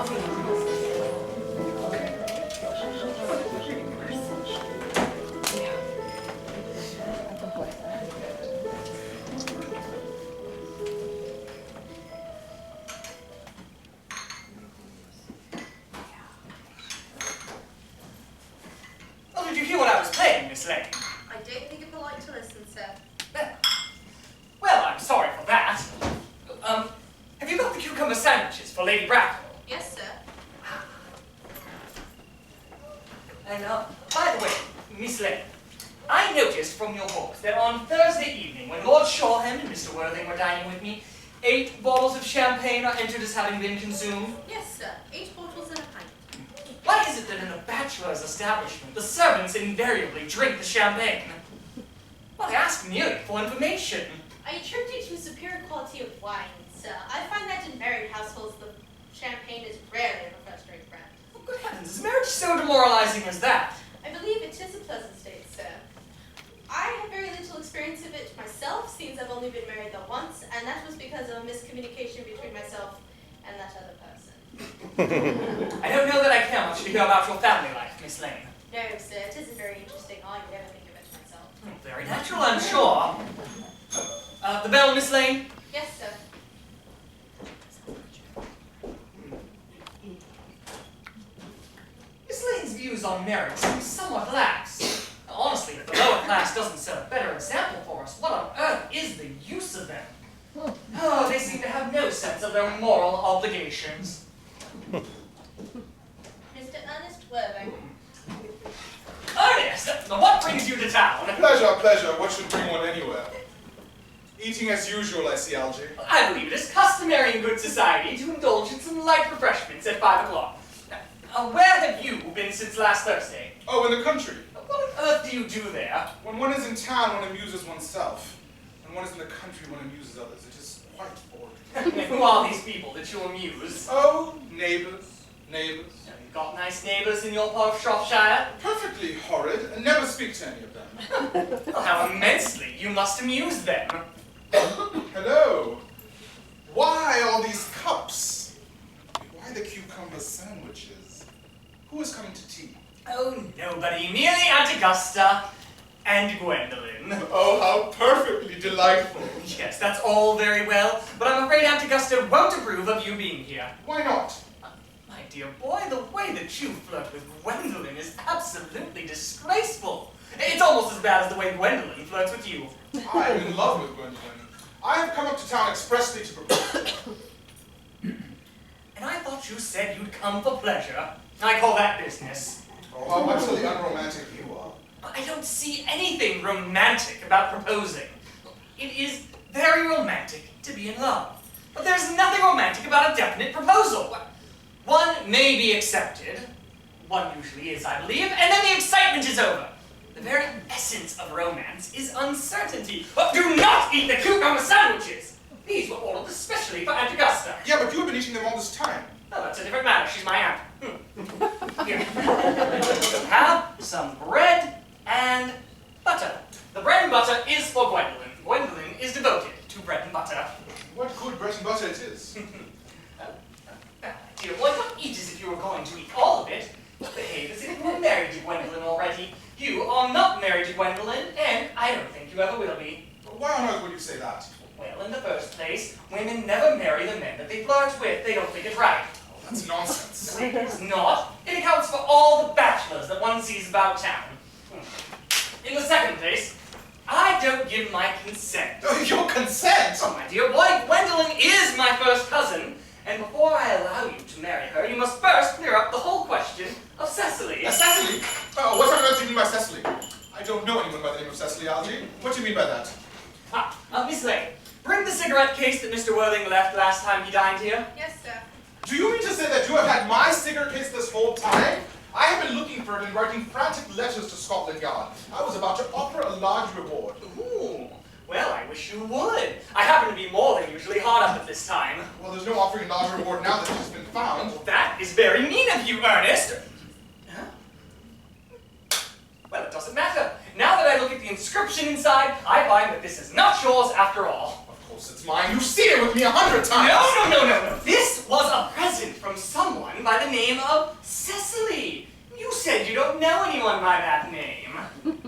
Oh, did you hear what I was playing, Miss Lane? I don't think it polite to listen, sir. Well, I'm sorry for that. Have you got the cucumber sandwiches for Lady Bracknell? Yes, sir. And, by the way, Miss Lane, I noticed from your book that on Thursday evening, when Lord Shoreham and Mr. Worthing were dining with me, 8 bottles of champagne are entered as having been consumed. Yes, sir. 8 bottles and a pint. Why is it that in a bachelor's establishment, the servants invariably drink the champagne? Well, I ask merely for information. I attribute it to a superior quality of wine, sir. I find that in married households, the champagne is rarely of a first-rate brand. Oh, good heavens, is marriage so demoralizing as that? I believe it is a pleasant state, sir. I have very little experience of it myself, since I've only been married there once, and that was because of a miscommunication between myself and that other person. I don't know that I care much to hear about your family life, Miss Lane. No, sir, it isn't very interesting. I would ever think of it myself. Very natural, I'm sure. The bell, Miss Lane? Yes, sir. Miss Lane's views on marriage seem somewhat lax. Honestly, if the lower class doesn't set a better example for us, what on earth is the use of them? Oh, they seem to have no sense of their moral obligations. Mr. Earnest Worthing. Ernest, what brings you to town? Pleasure, pleasure. What should bring one anywhere? Eating as usual, I see, Algy. I believe it is customary in good society to indulge in some light refreshments at 5 o'clock. Where have you been since last Thursday? Oh, in the country. What on earth do you do there? When one is in town, one amuses oneself. When one is in the country, one amuses others. It is quite boring. Who are these people that you amuse? Oh, neighbours, neighbours. You've got nice neighbours in your part of Shropshire? Perfectly horrid, and never speak to any of them. Well, how immensely you must amuse them. Hello. Why all these cups? Why the cucumber sandwiches? Who is coming to tea? Oh, nobody. Merely Aunt Augusta and Gwendolyn. Oh, how perfectly delightful. Yes, that's all very well, but I'm afraid Aunt Augusta won't approve of you being here. Why not? My dear boy, the way that you flirt with Gwendolyn is absolutely disgraceful. It's almost as bad as the way Gwendolyn flirts with you. I am in love with Gwendolyn. I have come up to town expressly to propose. And I thought you said you'd come for pleasure. I call that business. Oh, how utterly unromantic you are. I don't see anything romantic about proposing. It is very romantic to be in love. But there's nothing romantic about a definite proposal. One may be accepted. One usually is, I believe, and then the excitement is over. The very essence of romance is uncertainty. But do not eat the cucumber sandwiches! These were ordered especially for Aunt Augusta. Yeah, but you have been eating them all this time. Oh, that's a different matter. She's my aunt. Here. Have some bread and butter. The bread and butter is for Gwendolyn. Gwendolyn is devoted to bread and butter. What good bread and butter it is. Dear boy, don't eat as if you were going to eat all of it. Behave as if you were married to Gwendolyn already. You are not married to Gwendolyn, and I don't think you ever will be. Why on earth would you say that? Well, in the first place, women never marry the men that they flirt with. They don't think it's right. Oh, that's nonsense. It is not. It accounts for all the bachelors that one sees about town. In the second place, I don't give my consent. Oh, your consent? Oh, my dear boy, Gwendolyn is my first cousin, and before I allow you to marry her, you must first clear up the whole question of Cecily. Cecily? Oh, what on earth do you mean by Cecily? I don't know anyone by the name of Cecily, Algy. What do you mean by that? Miss Lane, bring the cigarette case that Mr. Worthing left last time he dined here. Yes, sir. Do you mean to say that you have had my cigarette case this whole time? I have been looking for it and writing frantic letters to Scotland Yard. I was about to offer a large reward. Ooh, well, I wish you would. I happen to be more than usually hard up at this time. Well, there's no offering a large reward now that it has been found. That is very mean of you, Ernest. Huh? Well, it doesn't matter. Now that I look at the inscription inside, I find that this is not yours after all. Of course it's mine. You've seen it with me 100 times. No. This was a present from someone name of Cecily. You said you don't know anyone by that name.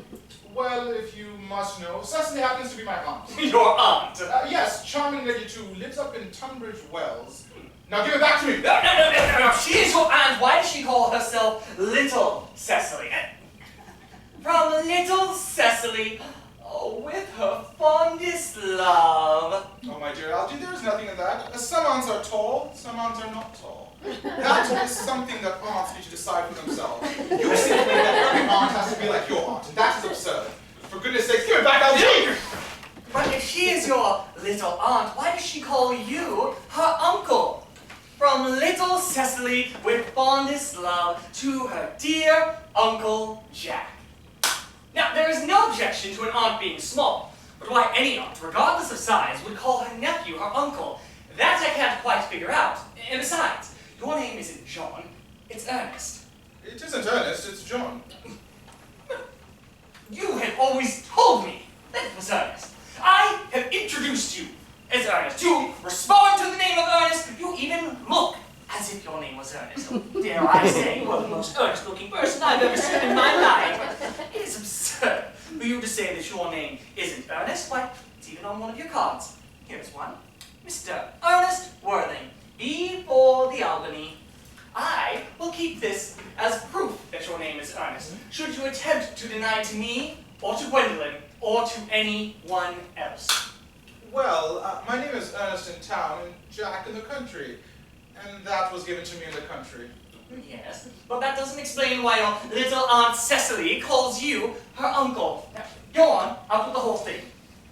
Well, if you must know, Cecily happens to be my aunt. Your aunt. Yes, charming lady too, lives up in Tunbridge Wells. Now give it back to me! No. She is your aunt. Why does she call herself Little Cecily? From Little Cecily, with her fondest love. Oh, my dear Algie, there is nothing in that. Some aunts are tall, some aunts are not tall. That is something that aunts need to decide for themselves. You seem to think that every aunt has to be like your aunt, and that is absurd. For goodness sakes, give it back, Algie! But if she is your little aunt, why does she call you her uncle? From Little Cecily, with fondest love, to her dear Uncle Jack. Now, there is no objection to an aunt being small, but why any aunt, regardless of size, would call her nephew her uncle, that I can't quite figure out. And besides, your name isn't John, it's Ernest. It isn't Ernest, it's John. You had always told me that it was Ernest. I have introduced you as Ernest. You respond to the name of Ernest. You even look as if your name was Ernest. Oh, dare I say, you are the most Ernest-looking person I've ever seen in my life. It is absurd for you to say that your name isn't Ernest. Why, it's even on one of your cards. Here's one. Mr. Ernest Worthing, B for the Albany. I will keep this as proof that your name is Ernest, should you attempt to deny to me, or to Gwendolyn, or to anyone else. Well, my name is Ernest in town and Jack in the country. And that was given to me in the country. Yes, but that doesn't explain why your little Aunt Cecily calls you her uncle. Now, go on, out with the whole thing.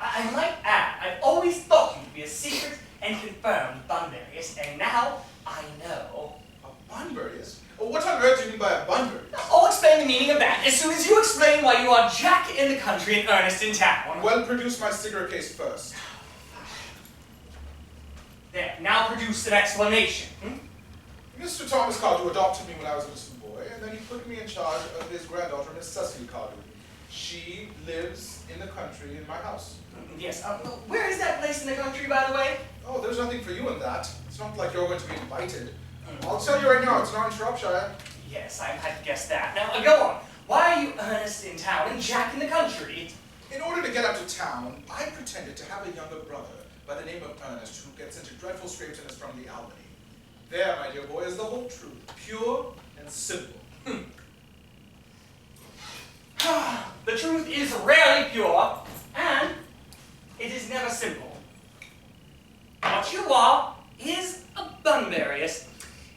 I might add, I've always thought you to be a secret and confirmed Bunburyist, and now I know. A Bunburyist? What on earth do you mean by a Bunburyist? I'll explain the meaning of that as soon as you explain why you are Jack in the country and Ernest in town. Well, produce my cigarette case first. There, now produce an explanation. Mr. Thomas Cardew adopted me when I was a little boy, and then he put me in charge of his granddaughter, Miss Cecily Cardew. She lives in the country in my house. Yes, where is that place in the country, by the way? Oh, there's nothing for you in that. It's not like you're going to be invited. I'll tell you right now, it's not in Shropshire. Yes, I had guessed that. Now, go on. Why are you Ernest in town and Jack in the country? In order to get up to town, I pretended to have a younger brother by the name of Earnest, who gets into dreadful scrapes and is from the Albany. There, my dear boy, is the whole truth, pure and simple. The truth is rarely pure, and it is never simple. What you are is a Bunburyist.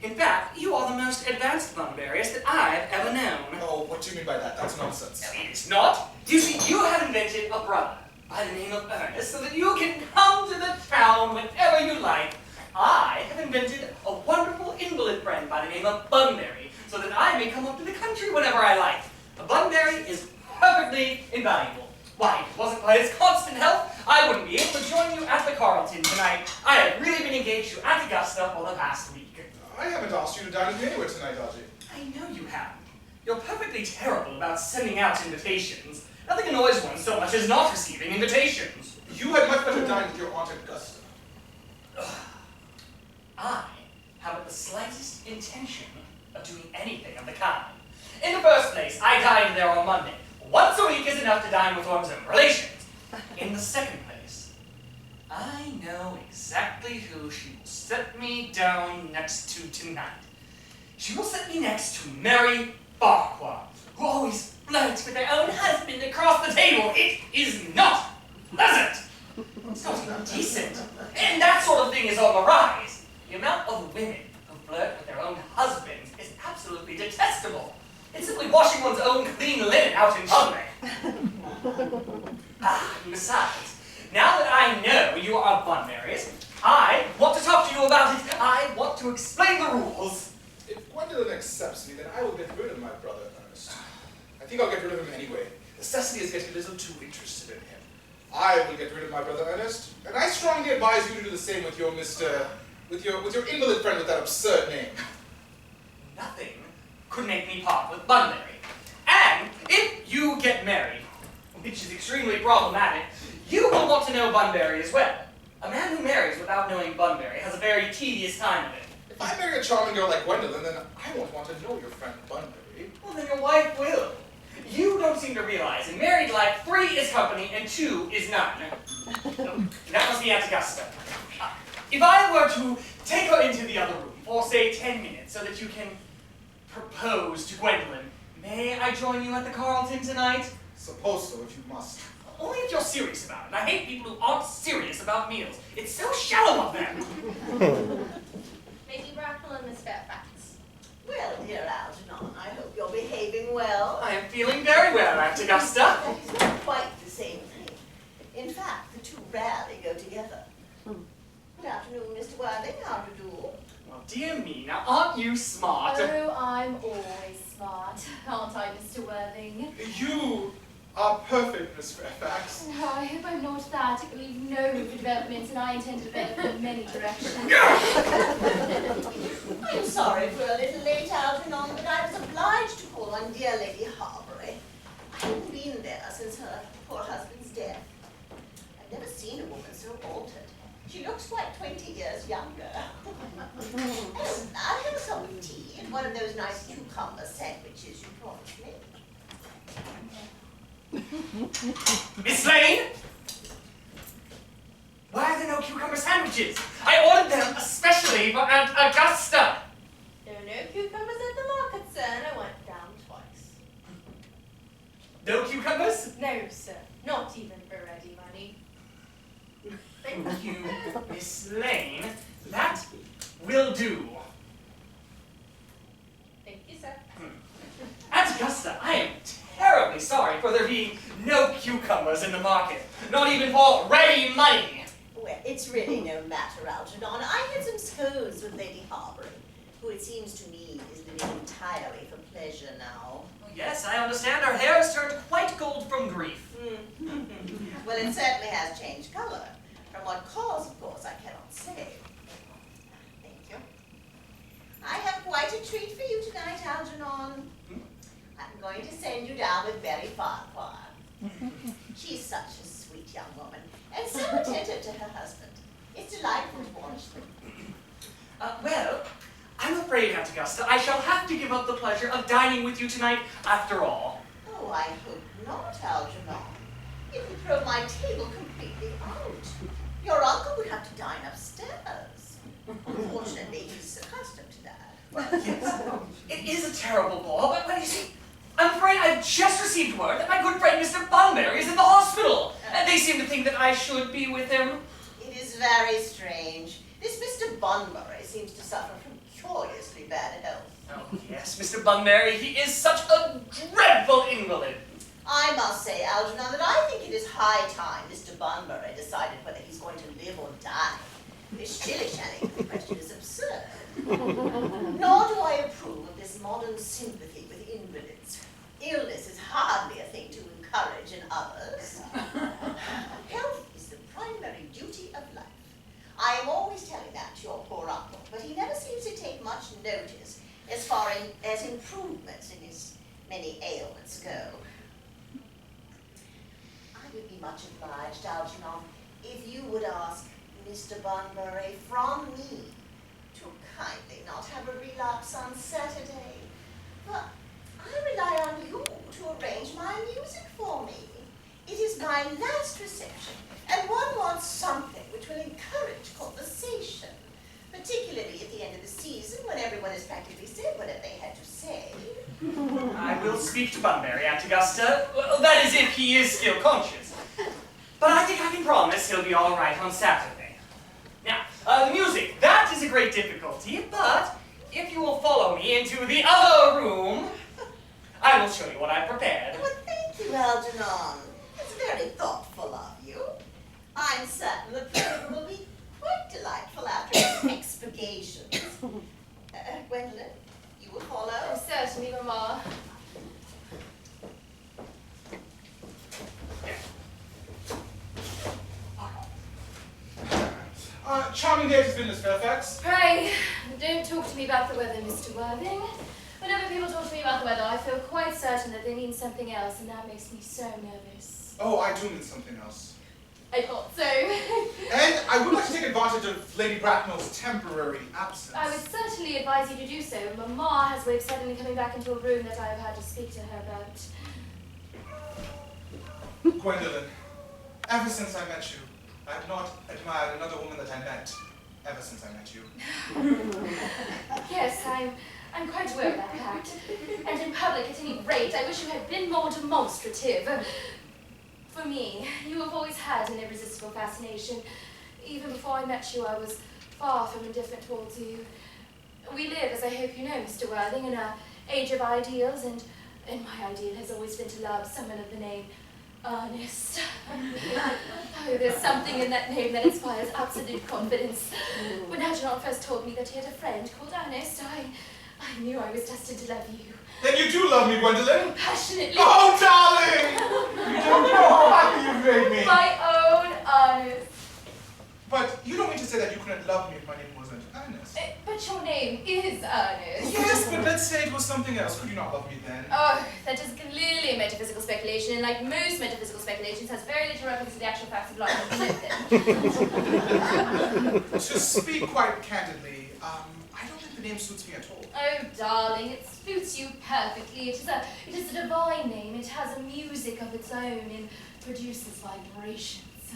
In fact, you are the most advanced Bunburyist that I've ever known. Oh, what do you mean by that? That's nonsense. It is not. You see, you have invented a brother by the name of Ernest so that you can come to the town whenever you like. I have invented a wonderful invalid friend by the name of Bunbury so that I may come up to the country whenever I like. A Bunbury is perfectly invaluable. Why, if it wasn't for his constant help, I wouldn't be able to join you at the Carlton tonight. I have really been engaged to Aunt Augusta for the past week. I haven't asked you to dine with me anywhere tonight, Algie. I know you haven't. You're perfectly terrible about sending out invitations. Nothing annoys one so much as not receiving invitations. You had much better dine with your Aunt Augusta. I haven't the slightest intention of doing anything of the kind. In the first place, I dined there on Monday. Once a week is enough to dine with one's own relations. In the second place, I know exactly who she will set me down next to tonight. She will set me next to Mary Farquhar, who always flirts with her own husband across the table. It is not pleasant. It's not even decent. And that sort of thing is on the rise. The amount of women who flirt with their own husbands is absolutely detestable. It's simply washing one's own clean linen out in public. And besides, now that I know you are a Bunburyist, I want to talk to you about it. I want to explain the rules. If Gwendolyn accepts me, then I will get rid of my brother, Ernest. I think I'll get rid of him anyway. Cecily is getting a little too interested in him. I will get rid of my brother, Ernest, and I strongly advise you to do the same with your with your invalid friend with that absurd name. Nothing could make me part with Bunbury. And if you get married, which is extremely problematic, you will want to know Bunbury as well. A man who marries without knowing Bunbury has a very tedious time of it. I marry a charming girl like Gwendolyn, then I won't want to know your friend Bunbury. Well, then your wife will. You don't seem to realize in married life, 3 is company and 2 is none. That must be Aunt Augusta. If I were to take her into the other room for, say, 10 minutes so that you can propose to Gwendolyn, may I join you at the Carlton tonight? Suppose so, if you must. Only if you're serious about it. I hate people who aren't serious about meals. It's so shallow of them. Lady Bracknell and Miss Fairfax. Well, dear Algernon, I hope you're behaving well. I am feeling very well, Aunt Augusta. That is not quite the same thing. In fact, the two rarely go together. Good afternoon, Mr. Worthing. How do you do? Well, dear me, now aren't you smart? Oh, I'm always smart, aren't I, Mr. Worthing? You are perfect, Miss Fairfax. Oh, I hope I'm not that. It will leave no room for developments, and I intend to develop in many directions. I'm sorry for a little late, Algernon, but I was obliged to call on dear Lady Harbury. I haven't been there since her poor husband's death. I've never seen a woman so altered. She looks quite 20 years younger. I'll have some tea and one of those nice cucumber sandwiches you promised me. Miss Lane? Why are there no cucumber sandwiches? I ordered them especially for Aunt Augusta. There are no cucumbers at the market, sir, and I went down twice. No cucumbers? No, sir. Not even for ready money. Thank you, Miss Lane. That will do. Thank you, sir. Aunt Augusta, I am terribly sorry for there being no cucumbers in the market. Not even for ready money. Well, it's really no matter, Algernon. I had some scones with Lady Harbury, who it seems to me is living entirely for pleasure now. Yes, I understand. Her hair has turned quite gold from grief. Well, it certainly has changed color. From what cause, of course, I cannot say. Thank you. I have quite a treat for you tonight, Algernon. I'm going to send you down with Berry Farquhar. She's such a sweet young woman, and so attentive to her husband. It's delightful to watch them. Well, I'm afraid, Aunt Augusta, I shall have to give up the pleasure of dining with you tonight after all. Oh, I hope not, Algernon. It would throw my table completely out. Your uncle would have to dine upstairs. Unfortunately, he's accustomed to that. Well, yes, it is a terrible ball, but you see, I'm afraid I've just received word that my good friend Mr. Bunbury is in the hospital, and they seem to think that I should be with him. It is very strange. This Mr. Bunbury seems to suffer from curiously bad health. Oh, yes, Mr. Bunbury, he is such a dreadful invalid. I must say, Algernon, that I think it is high time Mr. Bunbury decided whether he's going to live or die. This shilly-shallying question is absurd. Nor do I approve of this modern sympathy with invalids. Illness is hardly a thing to encourage in others. Health is the primary duty of life. I am always telling that to your poor uncle, but he never seems to take much notice as far as improvements in his many ailments go. I would be much obliged, Algernon, if you would ask Mr. Bunbury from me to kindly not have a relapse on Saturday. But I rely on you to arrange my music for me. It is my last reception, and one wants something which will encourage conversation, particularly at the end of the season when everyone has practically said whatever they had to say. I will speak to Bunbury, Aunt Augusta. Well, that is if he is still conscious. But I think I can promise he'll be all right on Saturday. Now, the music, that is a great difficulty, but if you will follow me into the other room, I will show you what I prepared. Well, thank you, Algernon. It's very thoughtful of you. I'm certain the program will be quite delightful after its expurgations. Gwendolyn, you will follow? Oh, certainly, Mamma. Charming day has been, Miss Fairfax. Pray, don't talk to me about the weather, Mr. Worthing. Whenever people talk to me about the weather, I feel quite certain that they mean something else, and that makes me so nervous. Oh, I do mean something else. I thought so. And I would like to take advantage of Lady Bracknell's temporary absence. I would certainly advise you to do so. Mamma has a way of suddenly coming back into a room that I have had to speak to her about. Gwendolyn, ever since I met you, I have not admired another woman that I met ever since I met you. Yes, I'm quite aware of that fact. And in public, at any rate, I wish you had been more demonstrative. For me, you have always had an irresistible fascination. Even before I met you, I was far from indifferent towards you. We live, as I hope you know, Mr. Worthing, in an age of ideals, and my ideal has always been to love someone of the name Earnest. Oh, there's something in that name that inspires absolute confidence. When Algernon first told me that he had a friend called Earnest, I knew I was destined to love you. Then you do love me, Gwendolyn? Passionately. Oh, darling! You don't know how happy you've made me. My own Earnest. But you don't mean to say that you couldn't love me if my name wasn't Earnest. But your name is Earnest. Yes, but let's say it was something else. Could you not love me then? Oh, that is clearly a metaphysical speculation, and like most metaphysical speculations, has very little reference to the actual facts of life as we live them. To speak quite candidly, I don't think the name suits me at all. Oh, darling, it suits you perfectly. It is a divine name. It has a music of its own and produces vibrations.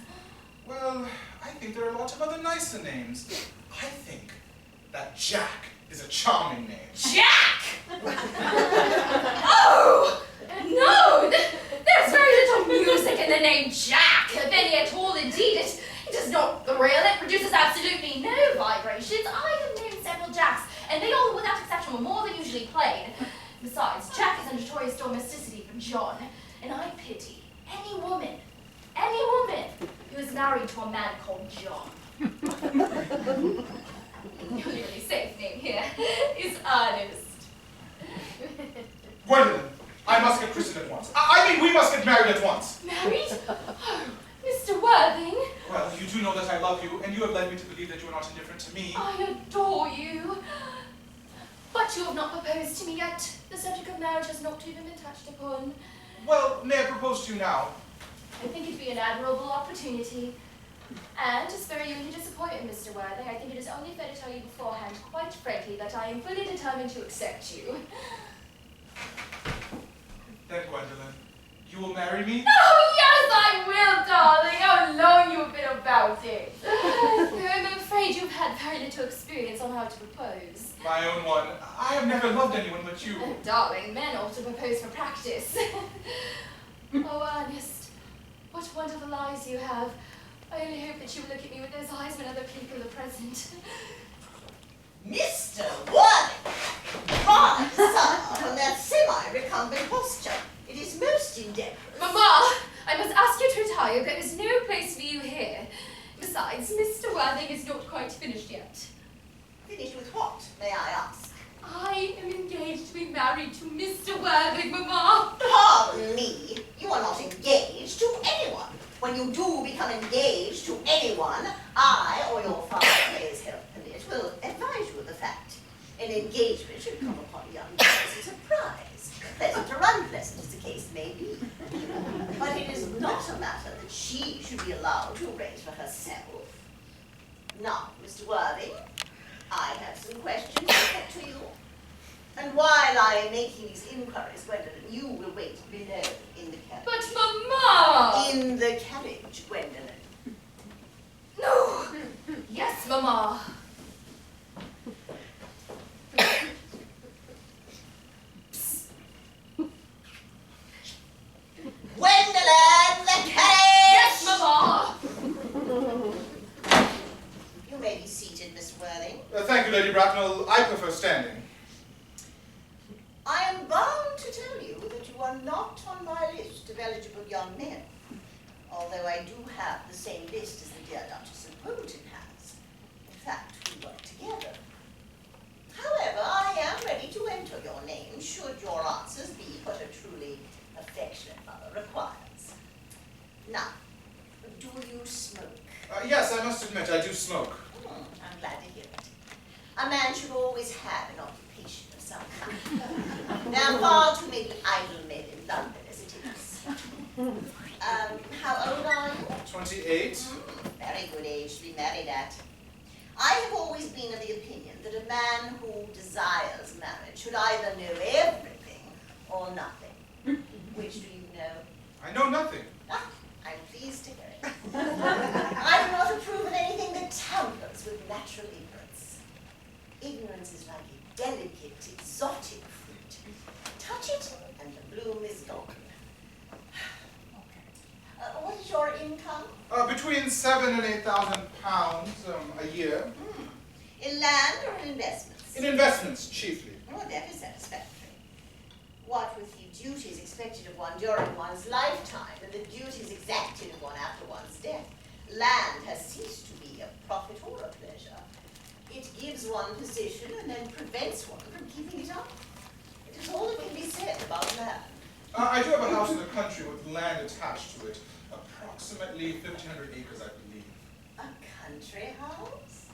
Well, I think there are lots of other nicer names. I think that Jack is a charming name. Jack! Oh! No! There's very little music in the name Jack, if any at all. Indeed, it is not thrill. It produces absolutely no vibrations. I have known several Jacks, and they all, without exception, were more than usually plain. Besides, Jack is a notorious domesticity for John, and I pity any woman who is married to a man called John. The only safe name here is Earnest. Gwendolyn, I must get christened at once. I mean, we must get married at once. Married? Oh, Mr. Worthing. Well, you do know that I love you, and you have led me to believe that you are not indifferent to me. I adore you. But you have not proposed to me yet. The subject of marriage has not even been touched upon. Well, may I propose to you now? I think it'd be an admirable opportunity. And to spare you any disappointment, Mr. Worthing, I think it is only fair to tell you beforehand, quite frankly, that I am fully determined to accept you. Then, Gwendolyn, you will marry me? Oh, yes, I will, darling. How long you have been about it. I'm afraid you've had very little experience on how to propose. My own one. I have never loved anyone but you. Oh, darling, men ought to propose for practice. Oh, Ernest, what wonderful eyes you have. I only hope that you will look at me with those eyes when other people are present. Mr. Worthing, rise, sir, from that semi-recumbent posture. It is most indecorous. Mamma, I must ask you to retire. There is no place for you here. Besides, Mr. Worthing is not quite finished yet. Finished with what, may I ask? I am engaged to be married to Mr. Worthing, Mamma. Pardon me, you are not engaged to anyone. When you do become engaged to anyone, I or your father, as health permit, will advise you of the fact. An engagement should come upon a young girl as a surprise, pleasant or unpleasant as the case may be. But it is not a matter that she should be allowed to arrange for herself. Now, Mr. Worthing, I have some questions to put to you. And while I am making these inquiries, Gwendolyn, you will wait below in the carriage. But, Mamma! In the carriage, Gwendolyn. No! Yes, Mamma. Gwendolyn, the carriage! Yes, Mamma. You may be seated, Miss Worthing. Thank you, Lady Bracknell. I prefer standing. I am bound to tell you that you are not on my list of eligible young men, although I do have the same list as the dear Duchess of Bolton has. In fact, we work together. However, I am ready to enter your name should your answers be what a truly affectionate mother requires. Now, do you smoke? Yes, I must admit, I do smoke. I'm glad to hear it. A man should always have an occupation of some kind. There are far too many idle men in London as it is. How old are you? 28. I have always been of the opinion that a man who desires marriage should either know everything or nothing. Which do you know? I know nothing. Ah, I'm pleased to hear it. I do not approve of anything that tampers with natural ignorance. Ignorance is like a delicate, exotic fruit. Touch it, and the bloom is gone. What is your income? Between 7,000 and 8,000 pounds a year. In land or in investments? In investments, chiefly. Oh, that is satisfactory. What with the duties expected of one during one's lifetime and the duties exacted of one after one's death, land has ceased to be a profit or a pleasure. It gives one position and then prevents one from keeping it up. It is all that can be said about land. I do have a house in the country with land attached to it. Approximately 1,500 acres, I believe. A country house?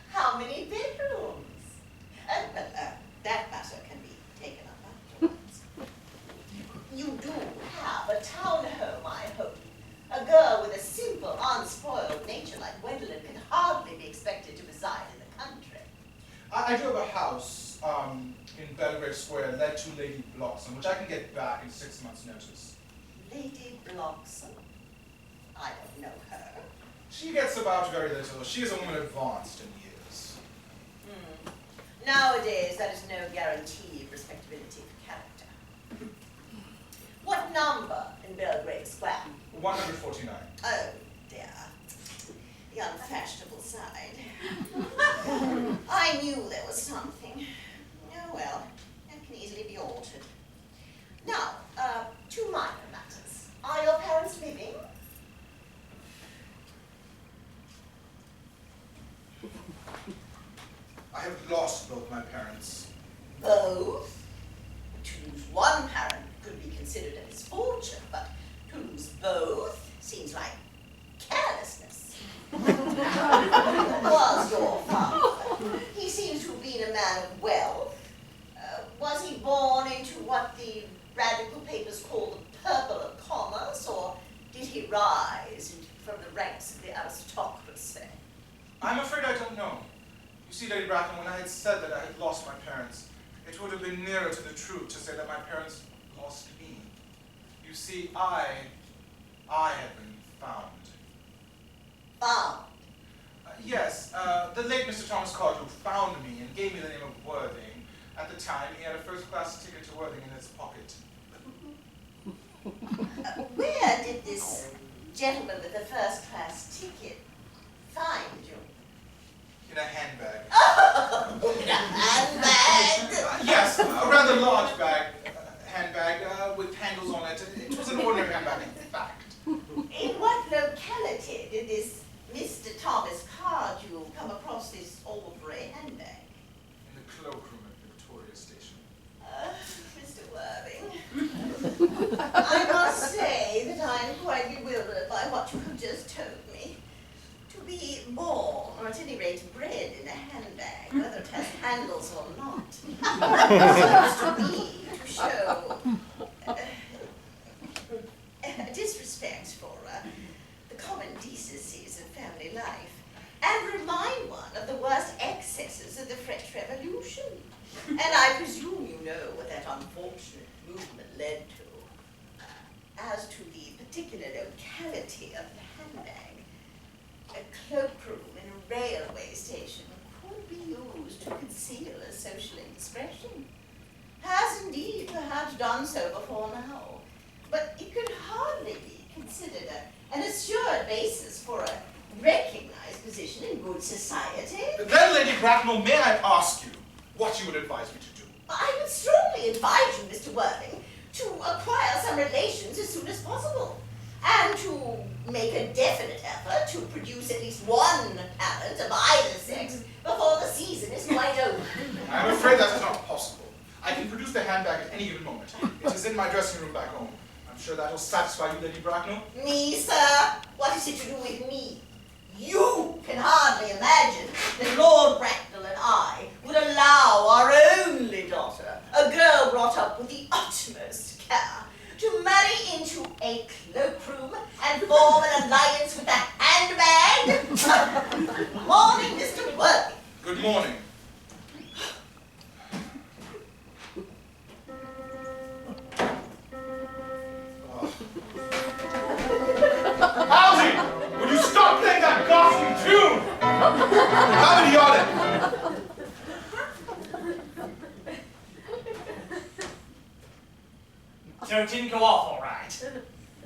How many bedrooms? That matter can be taken up afterwards. You do have a town home, I hope. A girl with a simple, unspoiled nature like Gwendolyn can hardly be expected to reside in the country. I do have a house in Belgrave Square let to Lady Bloxham, which I can get back in 6 months' notice. Lady Bloxham? I don't know her. She gets about very little. She is a woman advanced in years. Nowadays, that is no guarantee of respectability of character. What number in Belgrave Square? 149. Oh, dear. The unfashionable side. I knew there was something. Oh, well, that can easily be altered. Now, two minor matters. Are your parents living? I have lost both my parents. Both? To lose one parent could be considered a misfortune, but to lose both seems like carelessness. Was your father? He seems to have been a man of wealth. Was he born into what the radical papers call the purple of commerce, or did he rise from the ranks of the aristocracy? I'm afraid I don't know. You see, Lady Bracken, when I had said that I had lost my parents, it would have been nearer to the truth to say that my parents lost me. You see, I have been found. Found? Yes, the late Mr. Thomas Cardew found me and gave me the name of Worthing. At the time, he had a first-class ticket to Worthing in his pocket. Where did this gentleman with the first-class ticket find you? In a handbag. Oh, in a handbag? Yes, a rather large handbag with handles on it. It was an ordinary handbag, in fact. In what locality did this Mr. Thomas Cardew come across this ordinary handbag? In the cloakroom at Victoria Station. Mr. Worthing, I must say that I am quite bewildered by what you have just told me. To be born, or at any rate bred in a handbag, whether it has handles or not, seems to me to show disrespect for the common decencies of family life, and remind one of the worst excesses of the French Revolution. And I presume you know what that unfortunate movement led to. As to the particular locality of the handbag, a cloakroom in a railway station could be used to conceal a social indiscretion. Has indeed perhaps done so before now, but it could hardly be considered an assured basis for a recognized position in good society. Then, Lady Bracknell, may I ask you what you would advise me to do? I would strongly advise you, Mr. Worthing, to acquire some relations as soon as possible, and to make a definite effort to produce at least one parent of either sex before the season is quite over. I'm afraid that is not possible. I can produce the handbag at any given moment. It is in my dressing room back home. I'm sure that will satisfy you, Lady Bracknell. Me, sir? What is it to do with me? You can hardly imagine that Lord Bracknell and I would allow our only daughter, a girl brought up with the utmost care, to marry into a cloakroom and form an alliance with a handbag? Morning, Comedy audit! So it didn't go off all right.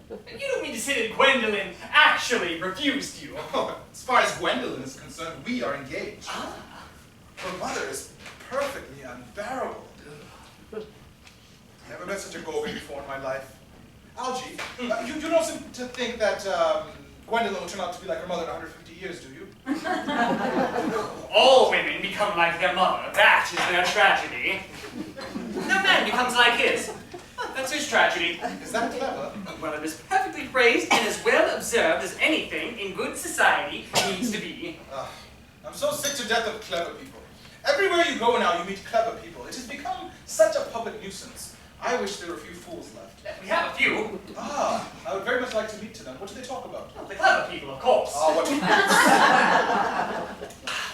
You don't mean to say that Gwendolyn actually refused you? Oh, as far as Gwendolyn is concerned, we are engaged. Ah. Her mother is perfectly unbearable. Never met such a go-away before in my life. Algie, you don't seem to think that Gwendolyn will turn out to be like her mother in 150 years, do you? All women become like their mother. That is their tragedy. No man becomes like his. That's his tragedy. Is that clever? Well, it is perfectly phrased and as well observed as anything in good society needs to be. I'm so sick to death of clever people. Everywhere you go now, you meet clever people. It has become such a public nuisance. I wish there were a few fools left. We have a few. Ah, I would very much like to meet to them. What do they talk about? Well, the clever people, of course. Ah, what?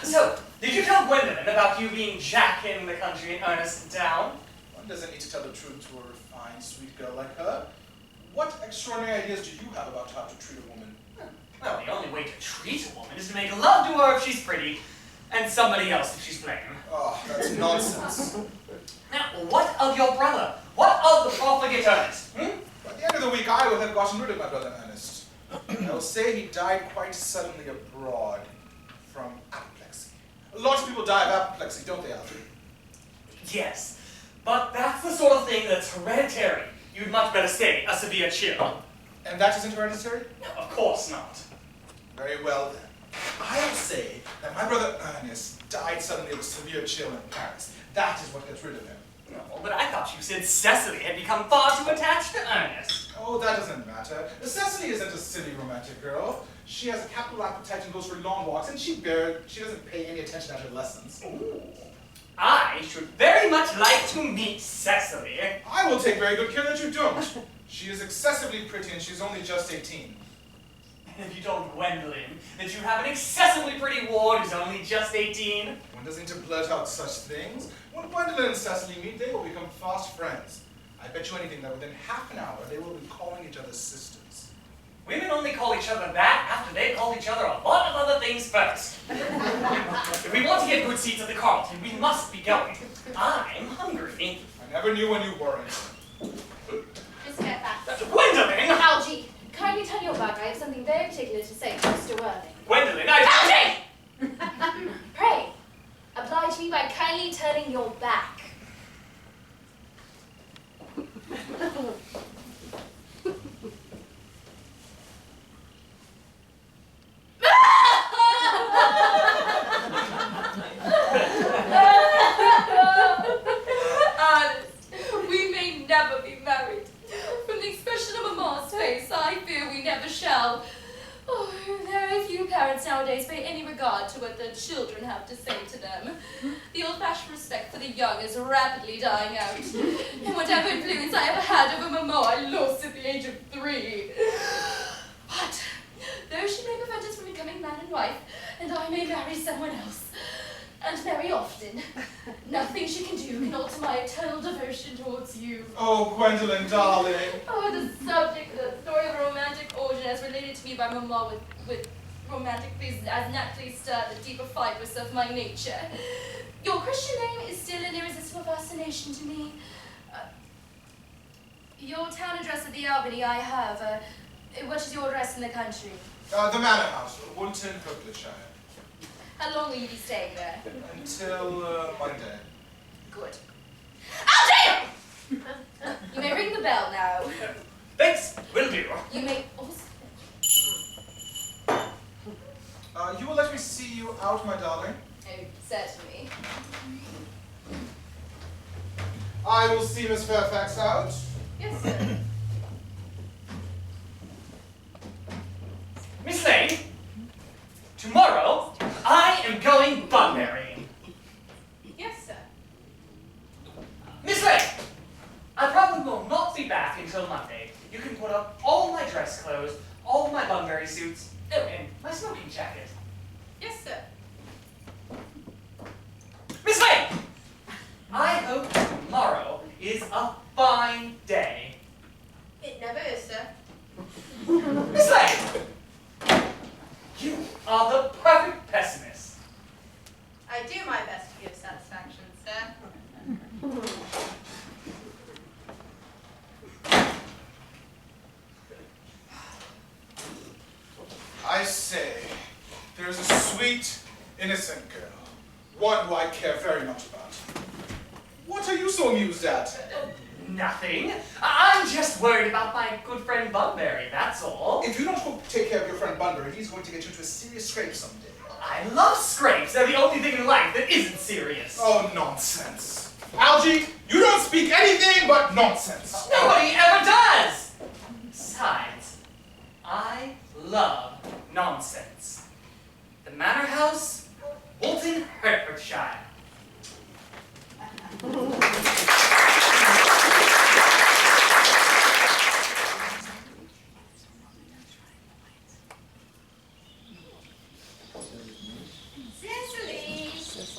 So, did you tell Gwendolyn about you being Jack in the country and Earnest in town? One doesn't need to tell the truth to a refined, sweet girl like her. What extraordinary ideas do you have about how to treat a woman? Well, the only way to treat a woman is to make love to her if she's pretty, and somebody else if she's plain. Oh, that's nonsense. Now, what of your brother? What of the profligate Earnest? By the end of the week, I will have gotten rid of my brother Earnest. I will say he died quite suddenly abroad from apoplexy. Lots of people die of apoplexy, don't they, Alfred? Yes, but that's the sort of thing that's hereditary. You'd much better say a severe chill. And that isn't hereditary? No, of course not. Very well then. I will say that my brother Ernest died suddenly of a severe chill in Paris. That is what gets rid of him. No, but I thought you said Cecily had become far too attached to Earnest. Oh, that doesn't matter. Cecily isn't a silly romantic girl. She has a capital appetite and goes for long walks, and she doesn't pay any attention at her lessons. Ooh. I should very much like to meet Cecily. I will take very good care that you don't. She is excessively pretty and she's only just 18. And if you told Gwendolyn that you have an excessively pretty ward who's only just 18? One doesn't need to blurt out such things. When Gwendolyn and Cecily meet, they will become fast friends. I bet you anything that within half an hour, they will be calling each other sisters. Women only call each other that after they called each other a lot of other things first. If we want to get good seats at the Carlton, we must be going. I'm hungry. I never knew when you weren't. Just get back. Gwendolyn! Algie, kindly turn your back. I have something very particular to say to Mr. Worthing. Gwendolyn, I... Algie! Pray, oblige me by kindly turning your back. Honest, we may never be married. From the expression of Mamma's face, I fear we never shall. Oh, very few parents nowadays pay any regard to what their children have to say to them. The old-fashioned respect for the young is rapidly dying out. And whatever influence I ever had over Mamma, I lost at the age of 3. But, though she may prevent us from becoming man and wife, and I may marry someone else, and very often, nothing she can do can alter my eternal devotion towards you. Oh, Gwendolyn, darling. Oh, the subject, the story of a romantic origin as related to me by Mamma with romantic pleasures as naturally stirred the deeper fibers of my nature. Your Christian name is still an irresistible fascination to me. Your town address at the Albany I have. What is your address in the country? The Manor House, Woolton, Hertfordshire. How long will you be staying there? Until Monday. Good. Algie! You may ring the bell now. Thanks, will do. You may also... You will let me see you out, my darling? Oh, certainly. I will see Miss Fairfax out. Yes, sir. Miss Lane, tomorrow I am going Bunbury. Yes, sir. Miss Lane, I probably will not be back until Monday. You can put up all my dress clothes, all my Bunbury suits, oh, and my smoking jacket. Yes, sir. Miss Lane, I hope tomorrow is a fine day. It never is, sir. Miss Lane, you are the perfect pessimist. innocent girl. One who I care very much about. What are you so amused at? Nothing. I'm just worried about my good friend Bunbury, that's all. If you don't go take care of your friend Bunbury, he's going to get you into a serious scrape someday. I love scrapes. They're the only thing in life that isn't serious. Oh, nonsense. Algie, you don't speak anything but nonsense. Nobody ever does! Besides, I love nonsense. The Manor House, Bolton, Hertfordshire. Cecily!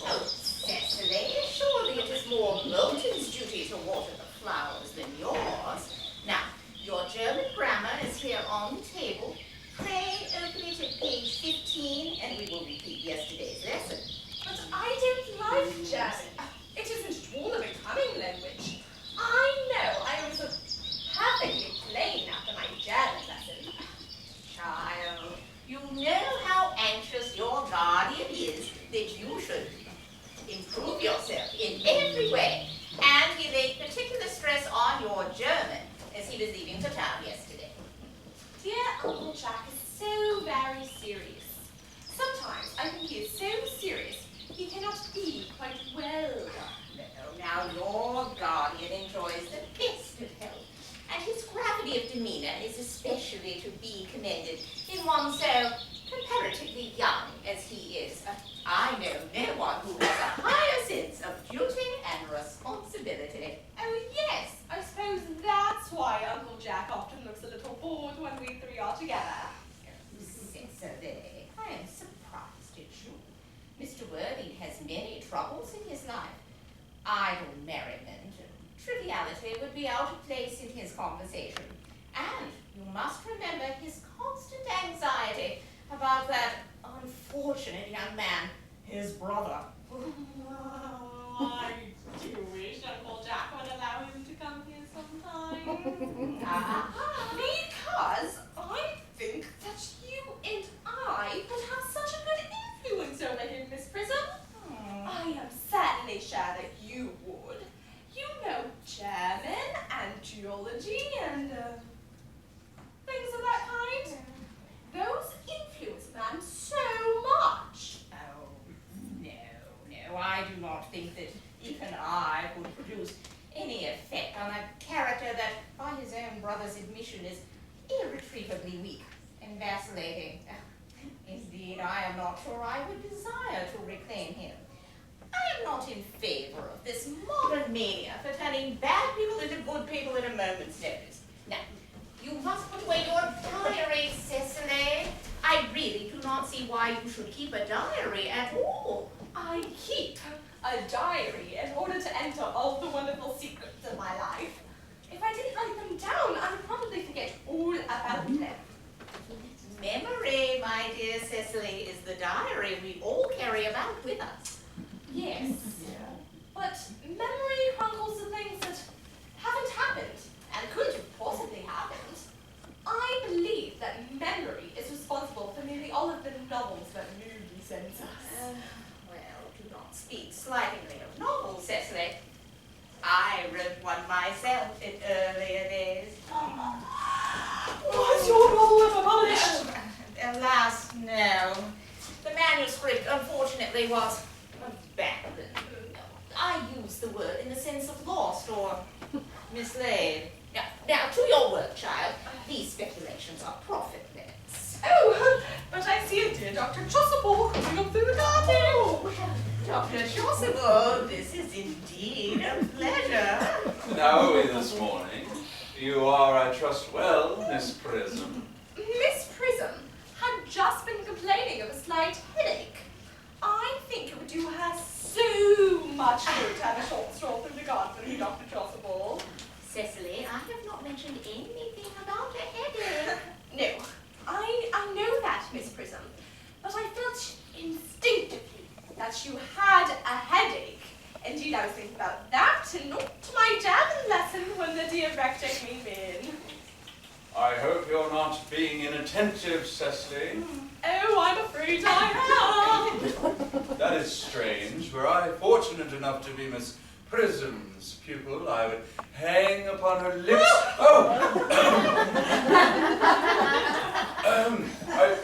Oh, Cecily, surely it is more Moulton's duty to water the flowers than yours. Now, your German grammar is here on the table. Pray open it at page 15 and we will repeat yesterday's lesson. But I don't like German. It isn't at all a becoming language. I know I was perfectly plain after my German lesson. Child, you know how anxious your guardian is that you should improve yourself in every way. And he laid particular stress on your German as he was leaving for town yesterday. Dear Uncle Jack is so very serious. Sometimes I think he is so serious he cannot be quite well. No, now your guardian enjoys the best of health, and his gravity of demeanor is especially to be commended in one so comparatively young as he is. I know no one who has a higher sense of duty and responsibility. Oh yes, I suppose that's why Uncle Jack often looks a little bored when we three are together. Cecily, I am surprised at you. Mr. Worthing has many troubles in his life. Idle merriment and triviality would be out of place in his conversation. And you must remember his constant anxiety about that unfortunate young man, his brother. I do wish Uncle Jack would allow him to come here sometime. Because I think that you and I would have such a good influence over him, Miss Prism. I am certainly sure that you would. You know German and geology and things of that kind. Those influence man so much. Oh, no, I do not think that even I would produce any effect on a character that, by his own brother's admission, is irretrievably weak and vacillating. Indeed, I am not sure I would desire to reclaim him. I am not in favor of this modern mania for turning bad people into good people at a moment's notice. Now, you must put away your diary, Cecily. I really do not see why you should keep a diary at all. I keep a diary in order to enter all the wonderful secrets of my life. If I didn't write them down, I would probably forget all about them. Memory, my dear Cecily, is the diary we all carry about with us. Yes, but memory chronicles the things that haven't happened and couldn't have possibly happened. I believe that memory is responsible for nearly all of the novels that movie sends us. Well, do not speak slightingly of novels, Cecily. I wrote one myself in earlier days. Was your novel ever published? Alas, no. The manuscript, unfortunately, was abandoned. I use the word in the sense of lost or mislaid. Now, to your work, child. These speculations are profitless. Oh, but I see a dear Dr. Chasuble coming up through the garden. Oh, Dr. Chasuble, this is indeed a pleasure. How are we this morning? You are, I trust, well, Miss Prism. Miss Prism had just been complaining of a slight headache. I think it would do her so much good to have a short stroll through the garden with you, Dr. Chasuble. Cecily, I have not mentioned anything about a headache. No, I know that, Miss Prism, but I felt instinctively that you had a headache. Indeed, I was thinking about that and not my German lesson when the dear rector came in. I hope you're not being inattentive, Cecily. Oh, I'm afraid I am. That is strange. Were I fortunate enough to be Miss Prism's pupil, I would hang upon her lips.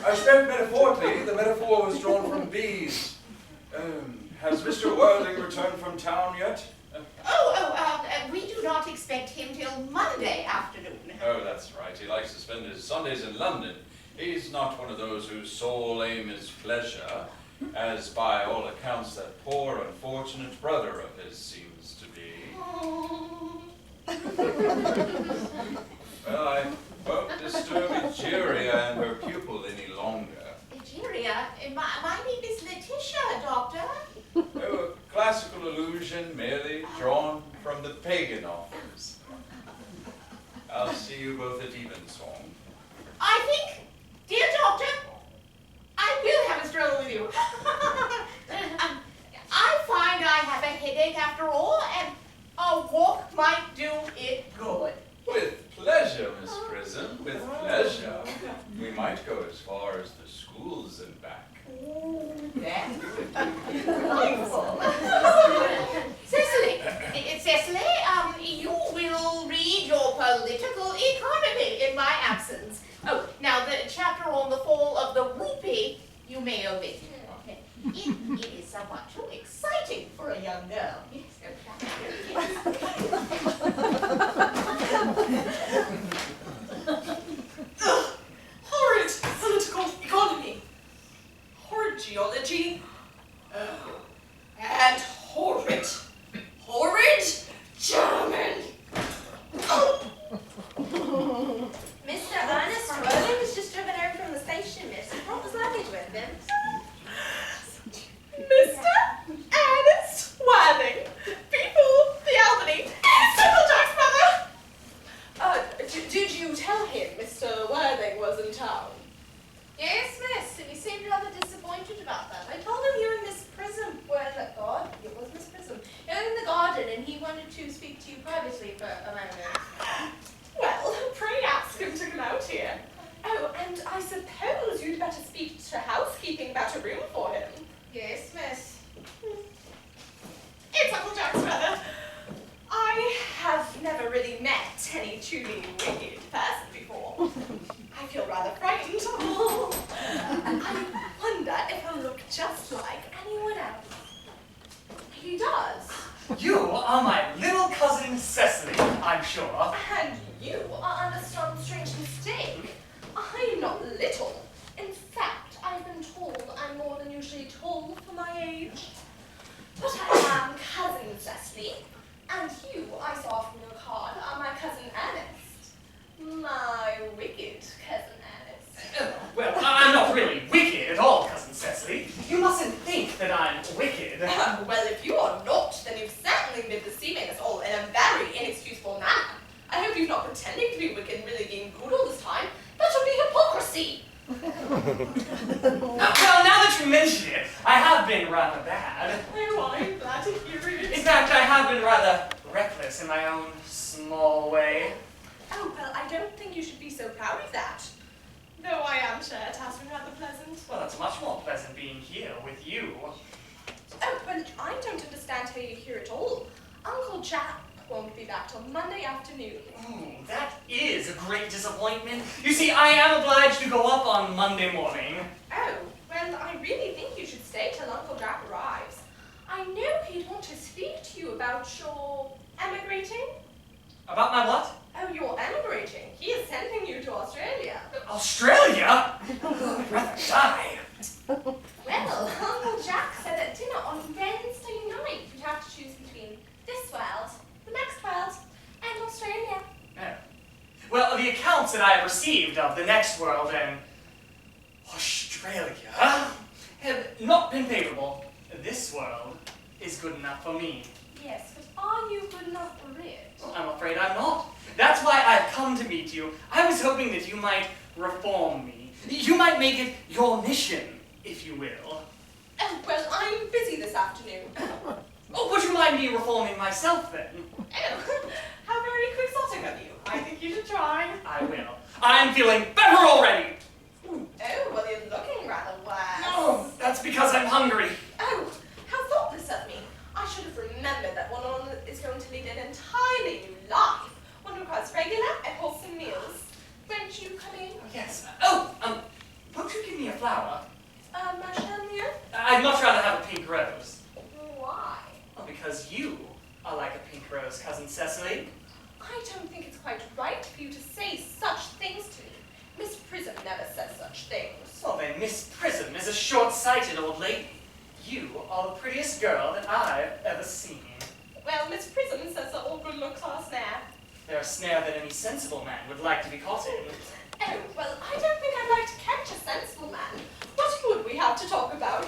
I spoke metaphorically. The metaphor was drawn from bees. Has Mr. Worthing returned from town yet? We do not expect him till Monday afternoon. Oh, that's right. He likes to spend his Sundays in London. He's not one of those whose sole aim is pleasure, as by all accounts that poor unfortunate brother of his seems to be. Well, I won't disturb Egeria and her pupil any longer. Egeria? My name is Letitia, Doctor. Oh, a classical allusion merely drawn from the pagan authors. I'll see you both at evensong. I think, dear Doctor, I will have a stroll with you. I find I have a headache after all, and a walk might do it good. With pleasure, Miss Prism, with pleasure. We might go as far as the schools and back. Oh, that would be delightful. Cecily, you will read your political economy in my absence. Oh, now the chapter on the fall of the rupee, you may omit. It is somewhat too exciting for a young girl. Horrid political economy. Horrid geology. And horrid. Horrid German. Mr. Earnest Worthing was just driven over from the station, miss. He brought his luggage with him. Mr. Earnest Worthing, before the Albany, Uncle Jack's brother. Did you tell him Mr. Worthing was in town? Yes, miss, and he seemed rather disappointed about that. I told him you and Miss Prism were in the garden. It was Miss Prism. You were in the garden, and he wanted to speak to you privately for a moment. Well, pray ask him to come out here. Oh, and I suppose you'd better speak to housekeeping about a room for him. Yes, miss. It's Uncle Jack's brother. I have never really met any truly wicked person before. I feel rather frightened. I wonder if he'll look just like anyone else. He does. You are my little cousin Cecily, I'm sure. And you are under some strange mistake. I'm not little. In fact, I've been told I'm more than usually tall for my age. But I am cousin Cecily, and you, I saw from your card, are my cousin Ernest. My wicked cousin Ernest. Well, I'm not really wicked at all, cousin Cecily. You mustn't think that I'm wicked. Well, if you are not, then you've certainly been deceiving us all in a very inexcusable manner. I hope you're not pretending to be wicked and really being good all this time. That would be hypocrisy. Well, now that you mention it, I have been rather bad. Oh, I'm glad to hear it. In fact, I have been rather reckless in my own small way. Oh, well, I don't think you should be so proud of that. Though I am sure it has been rather pleasant. Well, it's much more pleasant being here with you. Oh, but I don't understand how you're here at all. Uncle Jack won't be back till Monday afternoon. Ooh, that is a great disappointment. You see, I am obliged to go up on Monday morning. Oh, well, I really think you should stay till Uncle Jack arrives. I know he'd want to speak to you about your emigrating. About my what? Oh, you're emigrating. He is sending you to Australia. Australia? I'd rather die. Well, Uncle Jack said at dinner on Wednesday night you'd have to choose between this world, the next world, and Australia. Yeah. Well, the accounts that I have received of the next world and Australia have not been favorable. This world is good enough for me. Yes, but are you good enough for it? Well, I'm afraid I'm not. That's why I've come to meet you. I was hoping that you might reform me. You might make it your mission, if you will. Oh, well, I'm busy this afternoon. Oh, would you mind me reforming myself then? Oh, how very quixotic of you. I think you should try. I will. I'm feeling better already. Oh, well, you're looking rather wise. No, that's because I'm hungry. Oh, how thoughtless of me. I should have remembered that one is going to lead an entirely new life. One requires regular and wholesome meals. Won't you come in? Oh, yes. Won't you give me a flower? Ma chère? I'd much rather have a pink rose. Why? Well, because you are like a pink rose, Cousin Cecily. I don't think it's quite right for you to say such things to me. Miss Prism never says such things. Well then, Miss Prism is a short-sighted old lady. You are the prettiest girl that I've ever seen. Well, Miss Prism says that all good looks are a snare. They're a snare that any sensible man would like to be caught in. Oh, well, I don't think I'd like to catch a sensible man. What would we have to talk about?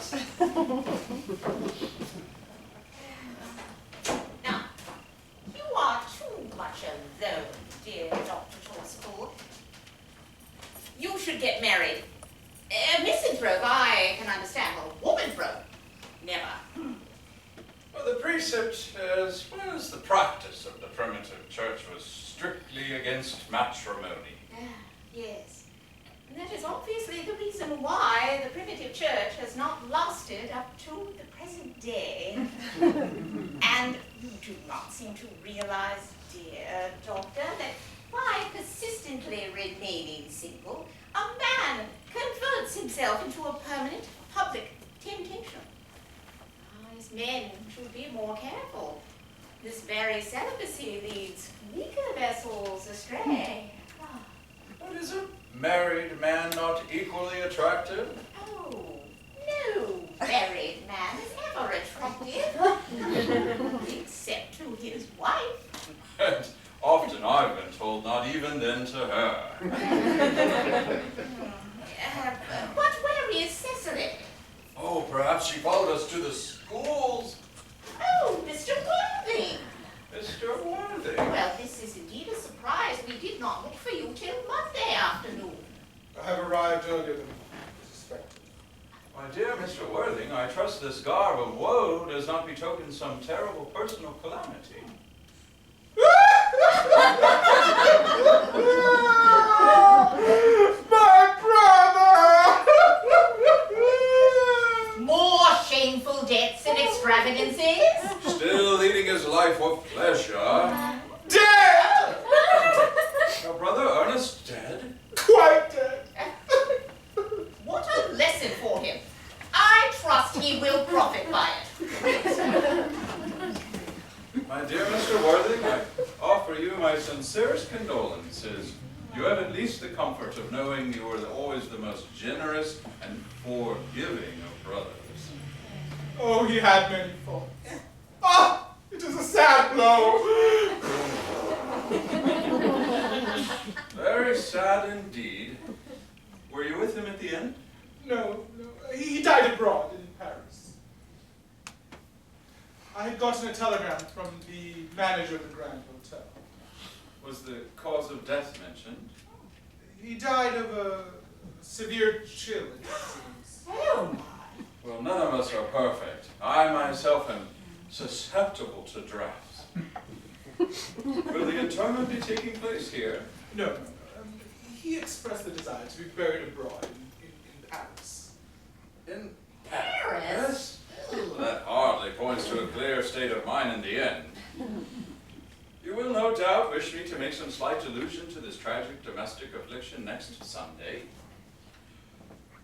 Now, you are too much alone, dear Dr. Torsford. You should get married. Misanthrope, I can understand. Well, womanthrope, never. Well, the precept, as well as the practice of the primitive church, was strictly against matrimony. Yes. And that is obviously the reason why the primitive church has not lasted up to the present day. And you do not seem to realize, dear doctor, that by persistently remaining single, a man converts himself into a permanent public temptation. Wise men should be more careful. This very celibacy leads weaker vessels astray. But is a married man not equally attractive? Oh, no married man is ever attractive, except to his wife. And often I've been told not even then to her. But where is Cecily? Oh, perhaps she followed us to the schools. Oh, Mr. Worthing. Mr. Worthing. Well, this is indeed a surprise. We did not look for you till Monday afternoon. I have arrived earlier than suspected. My dear Mr. Worthing, I trust this garb of woe does not betoken some terrible personal calamity. My brother! More shameful debts and extravagances? Still leading his life of pleasure. Dead! Your brother Ernest dead? Quite dead. What a lesson for him. I trust he will profit by it. My dear Mr. Worthing, I offer you my sincerest condolences. You have at least the comfort of knowing you are always the most generous and forgiving of brothers. Oh, he had many faults. Ah, it is a sad blow. Very sad indeed. Were you with him at the end? No, he died abroad in Paris. I had gotten a telegram from the manager of the Grand Hotel. Was the cause of death mentioned? He died of a severe chill, it seems. Oh, Well, none of us are perfect. I myself am susceptible to drafts. Will the interment be taking place here? No. He expressed the desire to be buried abroad in Paris. In Paris? Well, that hardly points to a clear state of mind in the end. You will no doubt wish me to make some slight allusion to this tragic domestic affliction next Sunday.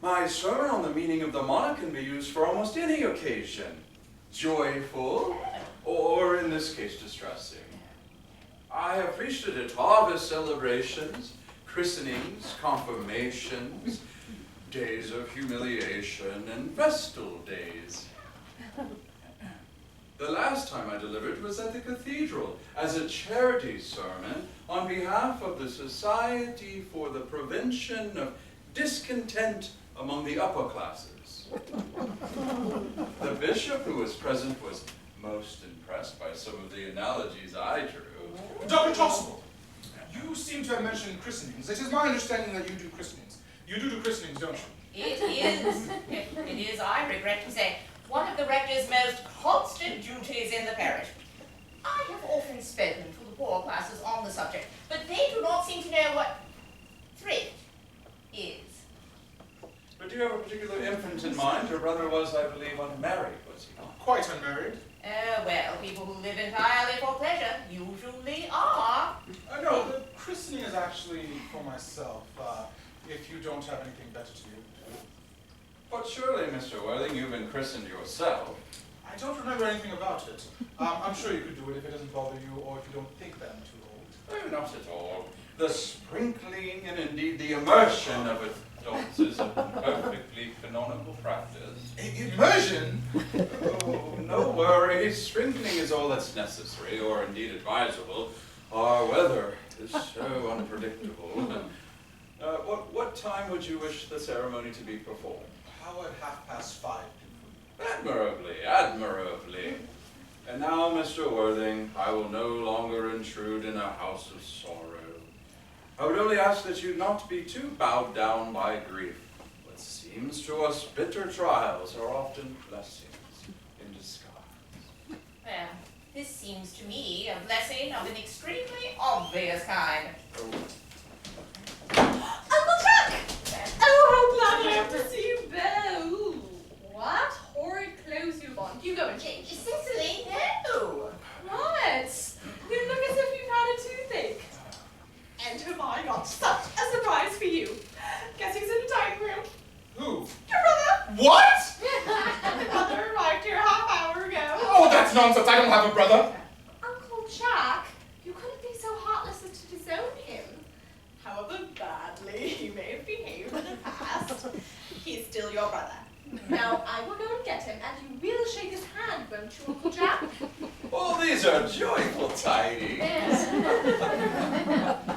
My sermon on the meaning of the monarch can be used for almost any occasion. Joyful, or in this case, distressing. I have preached it at harvest celebrations, christenings, confirmations, days of humiliation, and festal days. The last time I delivered was at the cathedral as a charity sermon on behalf of the Society for the Prevention of Discontent among the Upper Classes. The bishop who was present was most impressed by some of the analogies I drew. Dr. Tossable, you seem to have mentioned christenings. It is my understanding that you do christenings. You do christenings, don't you? it is, I regret to say, one of the rector's most constant duties in the parish. I have often spoken to the poor classes on the subject, but they do not seem to know what your brother was, I believe, unmarried, was he not? Quite unmarried. Well, people who live entirely for pleasure usually are. No, the christening is actually for myself, if you don't have anything better to do. But surely, Mr. Worthing, you've been christened yourself. I don't remember anything about it. I'm sure you could do it if it doesn't bother you or if you don't think that I'm too old. Oh, not at all. The sprinkling and indeed the immersion of adults is a perfectly canonical practice. Immersion? Oh, no worries. Sprinkling is all that's necessary, or indeed advisable. Our weather is so unpredictable. What time would you wish the ceremony to be performed? How at 5:30? Admirably, admirably. And now, Mr. Worthing, I will no longer intrude in a house of sorrow. I would only ask that you not be too bowed down by grief. What seems to us bitter trials are often blessings in disguise. Well, this seems to me a blessing of an extremely obvious kind. Uncle Jack! Oh, how glad I am to see you, Beau. What horrid clothes you've on. You go and change. Cicely, no! What? You look as if you've had a toothache. And have I got such a surprise for you. Guess who's in the dining room? Who? Your brother! What? Your brother arrived here a half hour ago. Oh, that's nonsense. I don't have a brother. Uncle Jack, you couldn't be so heartless as to disown him. However badly he may have behaved in the past, he's still your brother. Now, I will go and get him, and you will shake his hand, won't you, Uncle Jack? Oh, these are joyful tidings.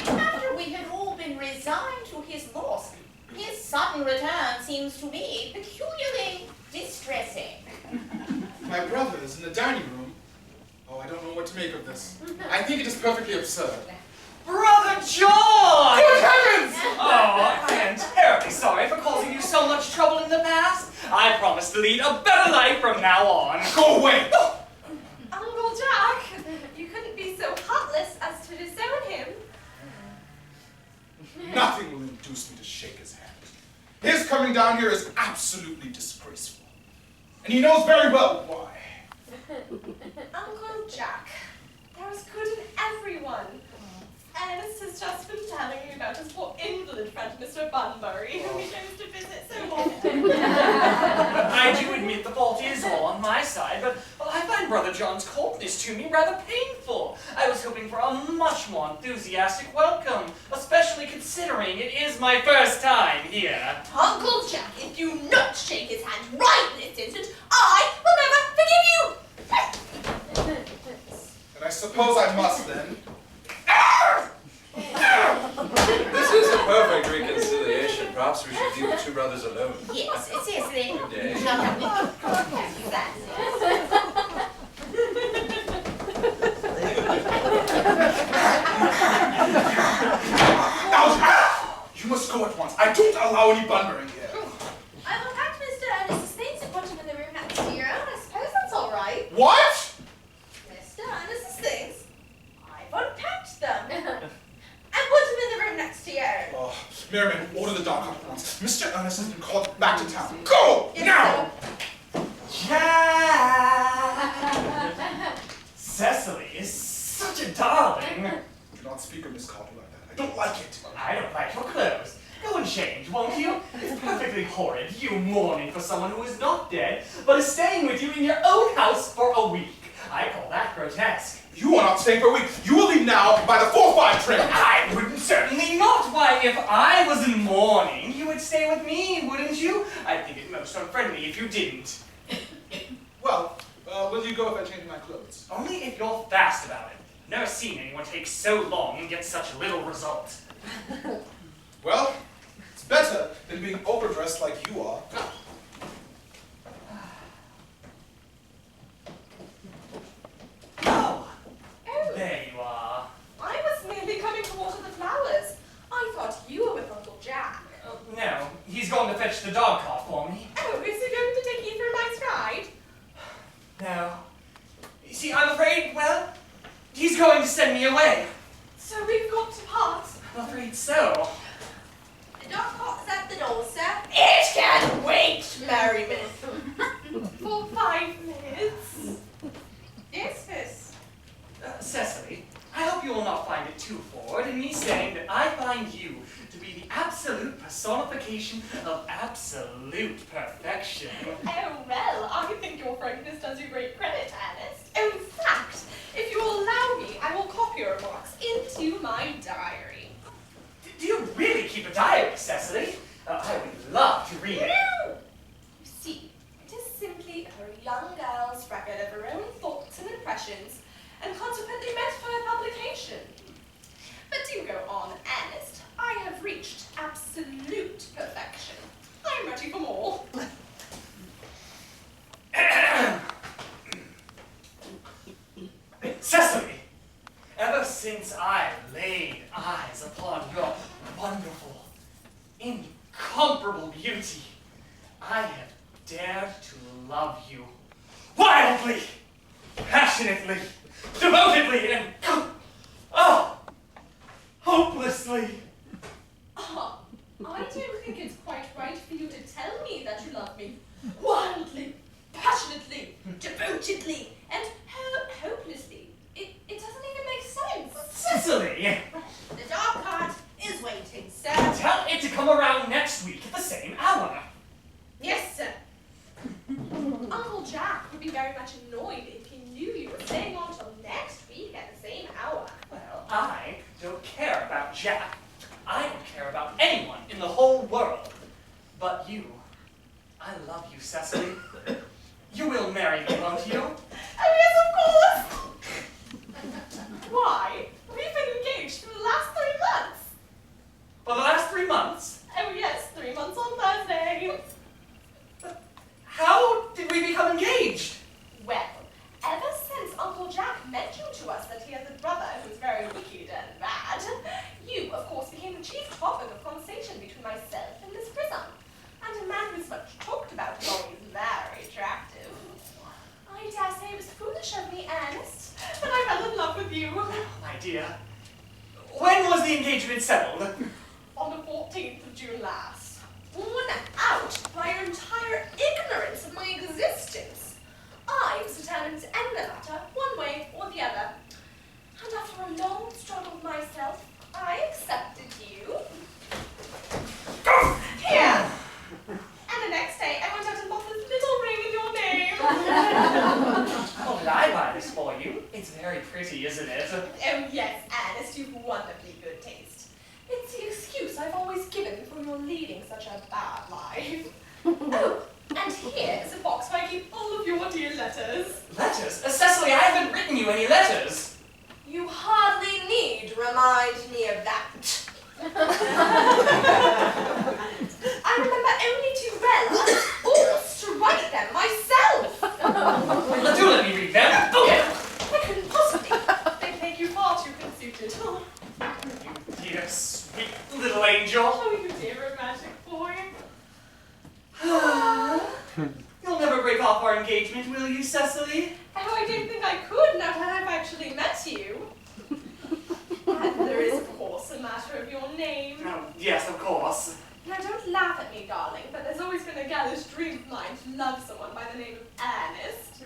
After we had all been resigned to his loss, his sudden return seems to me peculiarly distressing. My brother is in the dining room. Oh, I don't know what to make of this. I think it is perfectly absurd. Brother John! Good heavens! Oh, I am terribly sorry for causing you so much trouble in the past. I promise to lead a better life from now on. Go away! Uncle Jack, you couldn't be so heartless as to disown him. Nothing will induce me to shake his hand. His coming down here is absolutely disgraceful. And he knows very well why. Uncle Jack, there's good in everyone. Ernest has just been telling me about his poor invalid friend, Mr. Bunbury, whom he goes to visit so often. I do admit the fault is all on my side, but I find Brother John's coldness to me rather painful. I was hoping for a much more enthusiastic welcome, especially considering it is my first time here. Uncle Jack, if you not shake his hand right this instant, I will never forgive you! And I suppose I must then. This is a perfect reconciliation. Perhaps we should leave the two brothers alone. Yes, Cicely. Good day. Shut up. That's it. Algernon! You must go at once. I don't allow any Bunbury here. I will pack Mr. Ernest's things and put him in the room next to your own. I suppose that's all right. What? Mr. Ernest's things? I've unpacked them. And put him in the room next to your own. Oh, Merriman, order the dog up at once. Mr. Earnest has been called back to town. Go! Yes, Now! Jack! Cecily is such a darling. Do not speak of Miss Caldwell like that. I don't like it. I don't like your clothes. Go and change, won't you? It's perfectly horrid, you mourning for someone who is not dead, but is staying with you in your own house for a week. I call that grotesque. You are not staying for a week. You will leave now by the 4-5 train. I wouldn't certainly not. Why, if I was in mourning, you would stay with me, wouldn't you? I'd think it most unfriendly if you didn't. Well, will you go if I change my clothes? Only if you're fast about it. Never seen anyone take so long and get such little result. Well, it's better than being overdressed like you are. Oh, there you are. I was merely coming to water the flowers. I thought you were with Uncle Jack. No, he's going to fetch the dog cart for me. Oh, is he going to take you for a nice ride? No. You see, I'm afraid, well, he's going to send me away. So we've got to part. I'm afraid so. The dog cart is at the door, sir. It can wait, Merriman. For 5 minutes. Yes, miss. Cecily, I hope you will not find it too forward in me saying that I find you to be the absolute personification of absolute perfection. Oh, well, I think your frankness does you great credit, Ernest. In fact, if you will allow me, I will copy your remarks into my diary. Do you really keep a diary, Cecily? I would love to read it. You see, it is simply a young girl's record of her own thoughts and impressions, and consequently meant for publication. But do go on, Ernest. I have reached absolute perfection. I am ready for more. Cecily, ever since I laid eyes upon your wonderful, incomparable beauty, I have dared to love you wildly, passionately, devotedly, and hopelessly. I don't think it's quite right for you to tell me that you love me wildly, passionately, devotedly, and hopelessly. It doesn't even make sense. Cecily, The dog cart is waiting, sir. tell it to come around next week at the same hour. Yes, sir. Uncle Jack would be very much annoyed if he knew you were staying on till next week at the same hour. Well, I don't care about Jack. I don't care about anyone in the whole world. But you. I love you, Cecily. You will marry me, won't you? Oh, yes, of course! Why? We've been engaged for the last 3 months. For the last 3 months? Oh, yes, 3 months on Thursday. How did we become engaged? Well, ever since Uncle Jack mentioned to us that he has a brother who's very wicked and bad, you, of course, became the chief topic of conversation between myself and Miss Prism. And a man who's much talked about is always very attractive. I dare say it was foolish of me, Ernest, but I fell in love with you. My dear, when was the engagement settled? On the 14th of June last. Worn out by your entire ignorance of my existence, I was determined to end the matter one way or the other. And after a long struggle with myself, I accepted you. Here! And the next day, I went out and bought this little ring in your name. Oh, did I buy this for you? It's very pretty, isn't it? Oh yes, Ernest, you've wonderfully good taste. It's the excuse I've always given for your leading such a bad life. Oh, and here is a box where I keep all of your dear letters. Letters? Cecily, I haven't written you any letters. You hardly need remind me of that. I remember only too well I was forced to write them myself. Do let me read them. Okay. I couldn't possibly. They'd make you far too conceited. You dear, sweet little angel. Oh, you dear romantic boy. You'll never break off our engagement, will you, Cecily? Oh, I don't think I could now that I've actually met you. And there is, of course, a matter of your name. Oh, yes, of course. Now, don't laugh at me, darling, but there's always been a girlish dream of mine to love someone by the name of Ernest.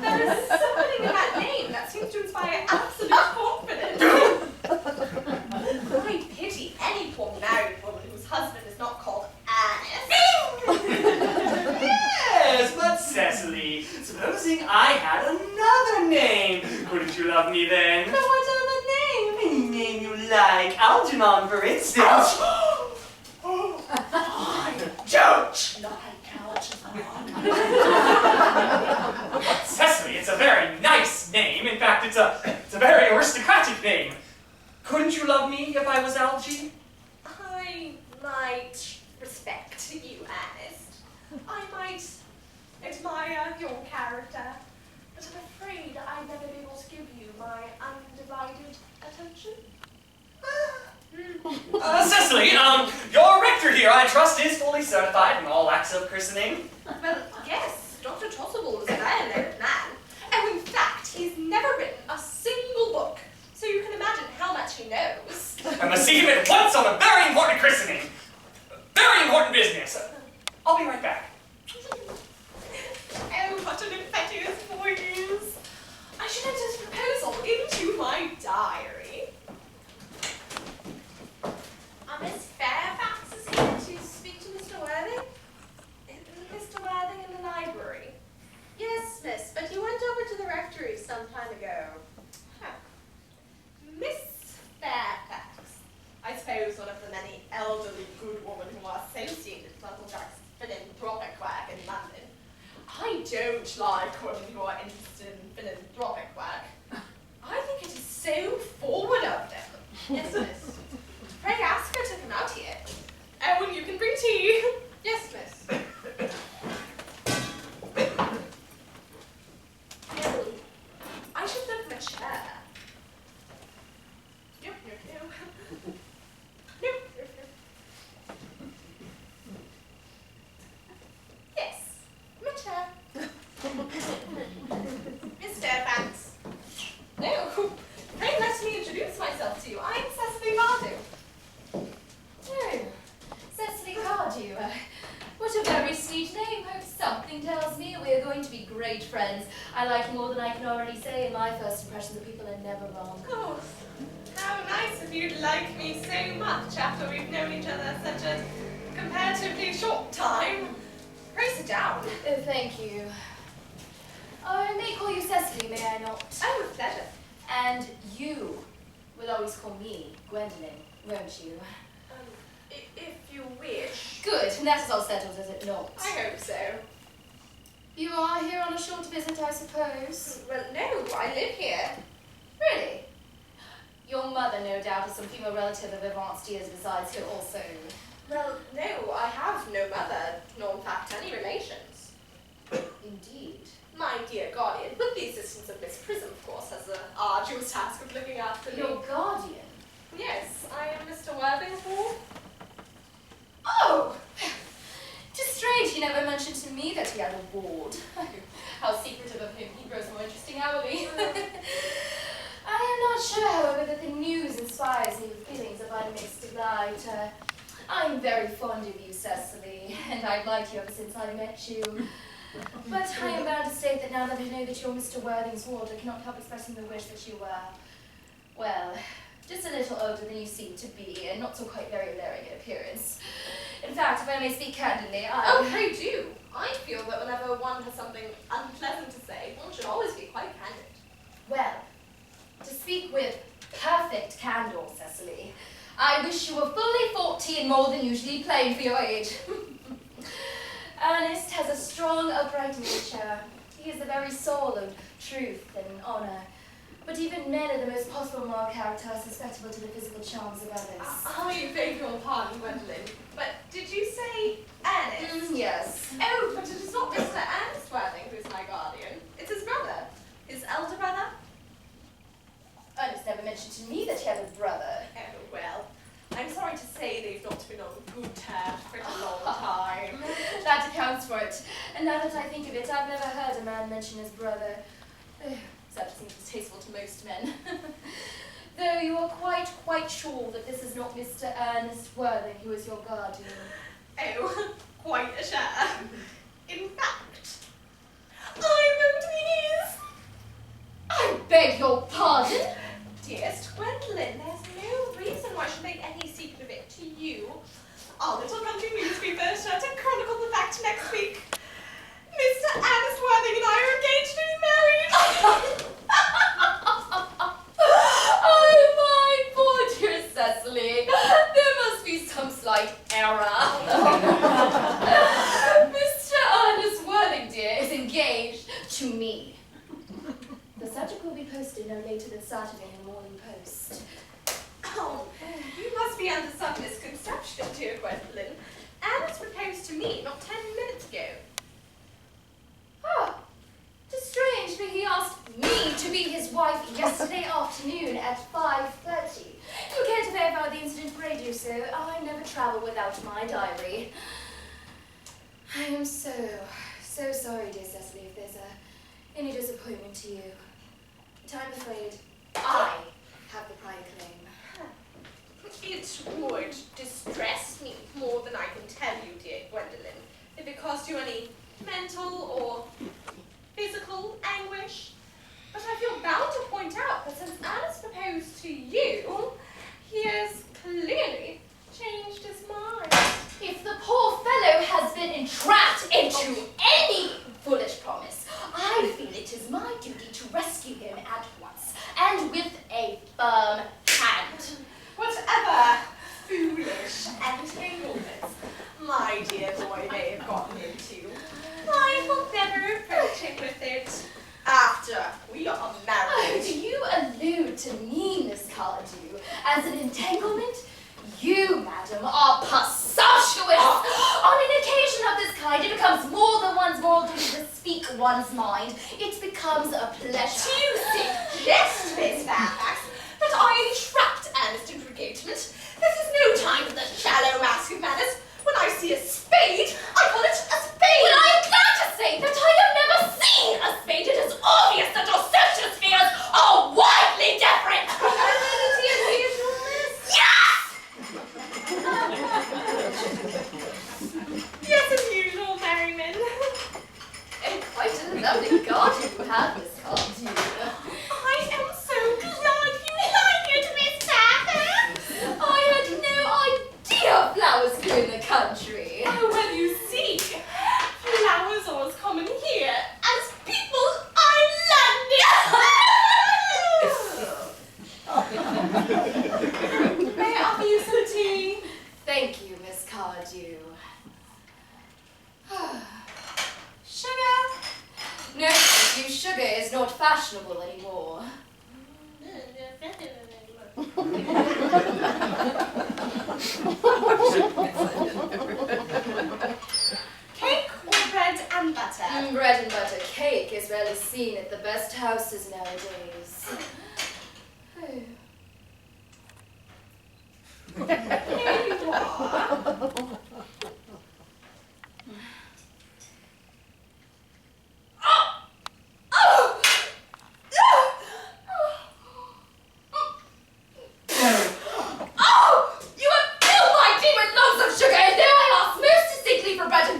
There is something in that name that seems to inspire absolute confidence. I pity any poor married woman whose husband is not called Ernest. Yes, but Cecily, supposing I had another name, couldn't you love me then? But what other name? Any name you like, Algernon, for instance. Don't like Algernon. Cecily, it's a very nice name. In fact, it's a very aristocratic name. Couldn't you love me if I was Algie? I might respect you, Ernest. I might admire your character, but I'm afraid I'd never be able to give you my undivided attention. Cecily, your rector here, I trust, is fully certified in all acts of christening. Well, yes, Dr. Tossable is a very learned man. And in fact, he's never written a single book. So you can imagine how much he knows. I must see him at once on a very important christening. to go. Huh. Miss Fairfax. I suppose one of the many elderly good women who are associated with Uncle Jack's philanthropic work in London. I don't like women who are interested in philanthropic work. I think it is so forward of them. Yes, miss. Pray ask her to come out here. Oh, and you can bring tea. Yes, miss. No, I should look for a chair. No. No. Yes, my chair. Miss Fairfax. No, pray let me introduce myself to you. I'm Cecily Cardew. Oh, Cecily Cardew. What a very sweet name. Something tells me we're going to be great friends. I like you more than I can already say, and my first impressions of people are never wrong. Oh, how nice of you to like me so much after we've known each other such a comparatively short time. Pray sit down. Oh, thank you. I may call you Cecily, may I not? Oh, with pleasure. And you will always call me Gwendolyn, won't you? If you wish. Good, and that is all settled, is it not? I hope so. You are here on a short visit, I suppose? Well, no, I live here. Really? Your mother, no doubt, is some female relative of advanced years besides who also... Well, no, I have no mother, nor in fact any relations. Indeed. My dear guardian, with the assistance of Miss Prism, of course, has the arduous task of looking after me. Your guardian? Yes, I am Mr. Worthing's ward. Oh! 'Tis strange he never mentioned to me that he had a ward. How secretive of him, he grows more interesting hourly. I am not sure, however, that the news inspires me with feelings of unmixed delight. I'm very fond of you, Cecily, and I've liked you ever since I met you. But I am bound to state that now that I know that you're Mr. Worthing's ward, I cannot help expressing the wish that you were, well, just a little older than you seem to be, and not so quite very alluring in appearance. In fact, if I may speak candidly, Oh, pray do. I feel that whenever one has something unpleasant to say, one should always be quite candid. Well, to speak with perfect candor, Cecily, I wish you were fully 40 and more than usually plain for your age. Earnest has a strong, upright nature. He is the very soul of truth and honour. But even men are the most possible moral character susceptible to the physical charms of others. I beg your pardon, Gwendolyn, but did you say Ernest? Yes. Oh, but it is not Mr. Ernest Worthing who is my guardian. It's his brother. His elder brother. Ernest never mentioned to me that he had a brother. Oh, well, I'm sorry to say they've not been on good terms for a long time. That accounts for it. And now that I think of it, I've never heard a man mention his brother. Such seems distasteful to most men. Though you are quite sure that this is not Mr. Earnest Worthing who is your guardian. Oh, quite a share. In fact, I vote he is. I beg your pardon? Dearest Gwendolyn, there's no reason why I should make any secret of it to you. Our little country newspaper is sure to chronicle the fact next week. Mr. Ernest Worthing and I are engaged to be married. Oh, my poor dear Cecily. There must be some slight error. Mr. Ernest Worthing, dear, is engaged to me. The subject will be posted no later than Saturday in the Morning Post. Oh, you must be under some misconception, dear Gwendolyn. Ernest proposed to me not 10 minutes ago. Ah, 'tis strange, for he asked me to be his wife yesterday afternoon at 5:30. You care to verify the incident, pray do so. I never travel without my diary. I am so sorry, dear Cecily, if there's any disappointment to you. But I'm afraid I have the prior claim. It would distress me more than I can tell you, dear Gwendolyn, if it caused you any mental or physical anguish. But I feel bound to point out that since Ernest proposed to you, he has clearly changed his mind. If the poor fellow has been entrapped into any foolish promise, I feel it is my duty to rescue see him at once, and with a firm hand. Whatever foolish entanglements my dear boy may have gotten into, I will never approach him with it after we are married. Do you allude to me, Miss Cardew, as an entanglement? You, madam, are presumptuous. On an occasion of this kind, it becomes more than one's moral duty to speak one's mind. It becomes a pleasure. Do you suggest, Miss Fairfax, that I entrapped Ernest into engagement? This is no time for the shallow mask of manners. When I see a spade, I call it a spade. Well, I am glad to say that I have never seen a spade. It is obvious that your social spheres are widely different. Ability as usual, miss? Yes! Yes, as usual, Merriman. And quite a lovely garden you have, Miss Cardew. I am so glad you like it, Miss Fairfax. I had no idea flowers grew in the country. Oh, well, you see, flowers are as common here as people are in London. May I offer you some tea? Thank you, Miss Cardew. Sugar? No, thank you. Sugar is not fashionable anymore. Cake or bread and butter? Bread and butter cake is rarely seen at the best houses nowadays. Here you are.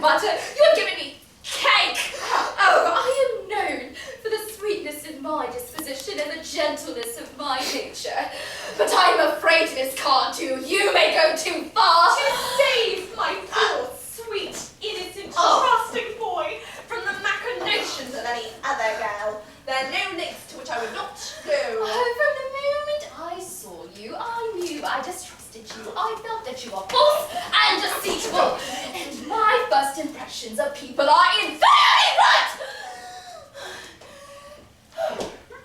Butter, you have given me cake! Oh, I am known for the sweetness of my disposition and the gentleness of my nature. But I am afraid, Miss Cardew, you may go too far. To save my poor, sweet, innocent, trusting boy from the machinations of any other girl, there are no lengths to which I would not go. From the moment I saw you, I knew I distrusted you. I felt that you are false and deceitful. And my first impressions of people are invariably right.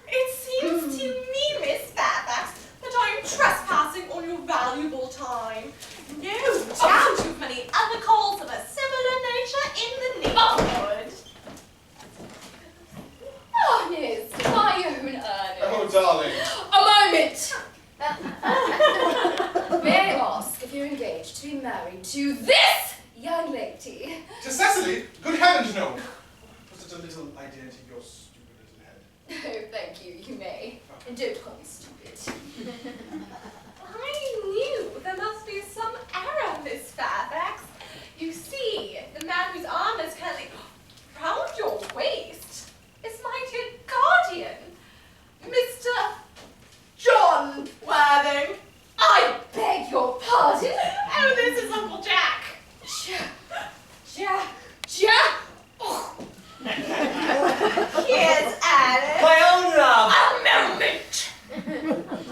It seems to me, Miss Fairfax, that I am trespassing on your valuable time. No doubt you've many other calls of a similar nature in the neighborhood. Honest, my own Ernest. Oh, darling. A moment! May I ask if you're engaged to be married to this young lady? To Cecily? Good heavens, no. Was it a little idea into your stupid little head? Oh, thank you, you may. And don't call me stupid. I knew there must be some error, Miss Fairfax. You see, the man whose arm is currently round your waist is my dear guardian, Mr. John Worthing. I beg your pardon? Oh, this is Uncle Jack. Jack! Oh. Here's Alice. My own love! A moment.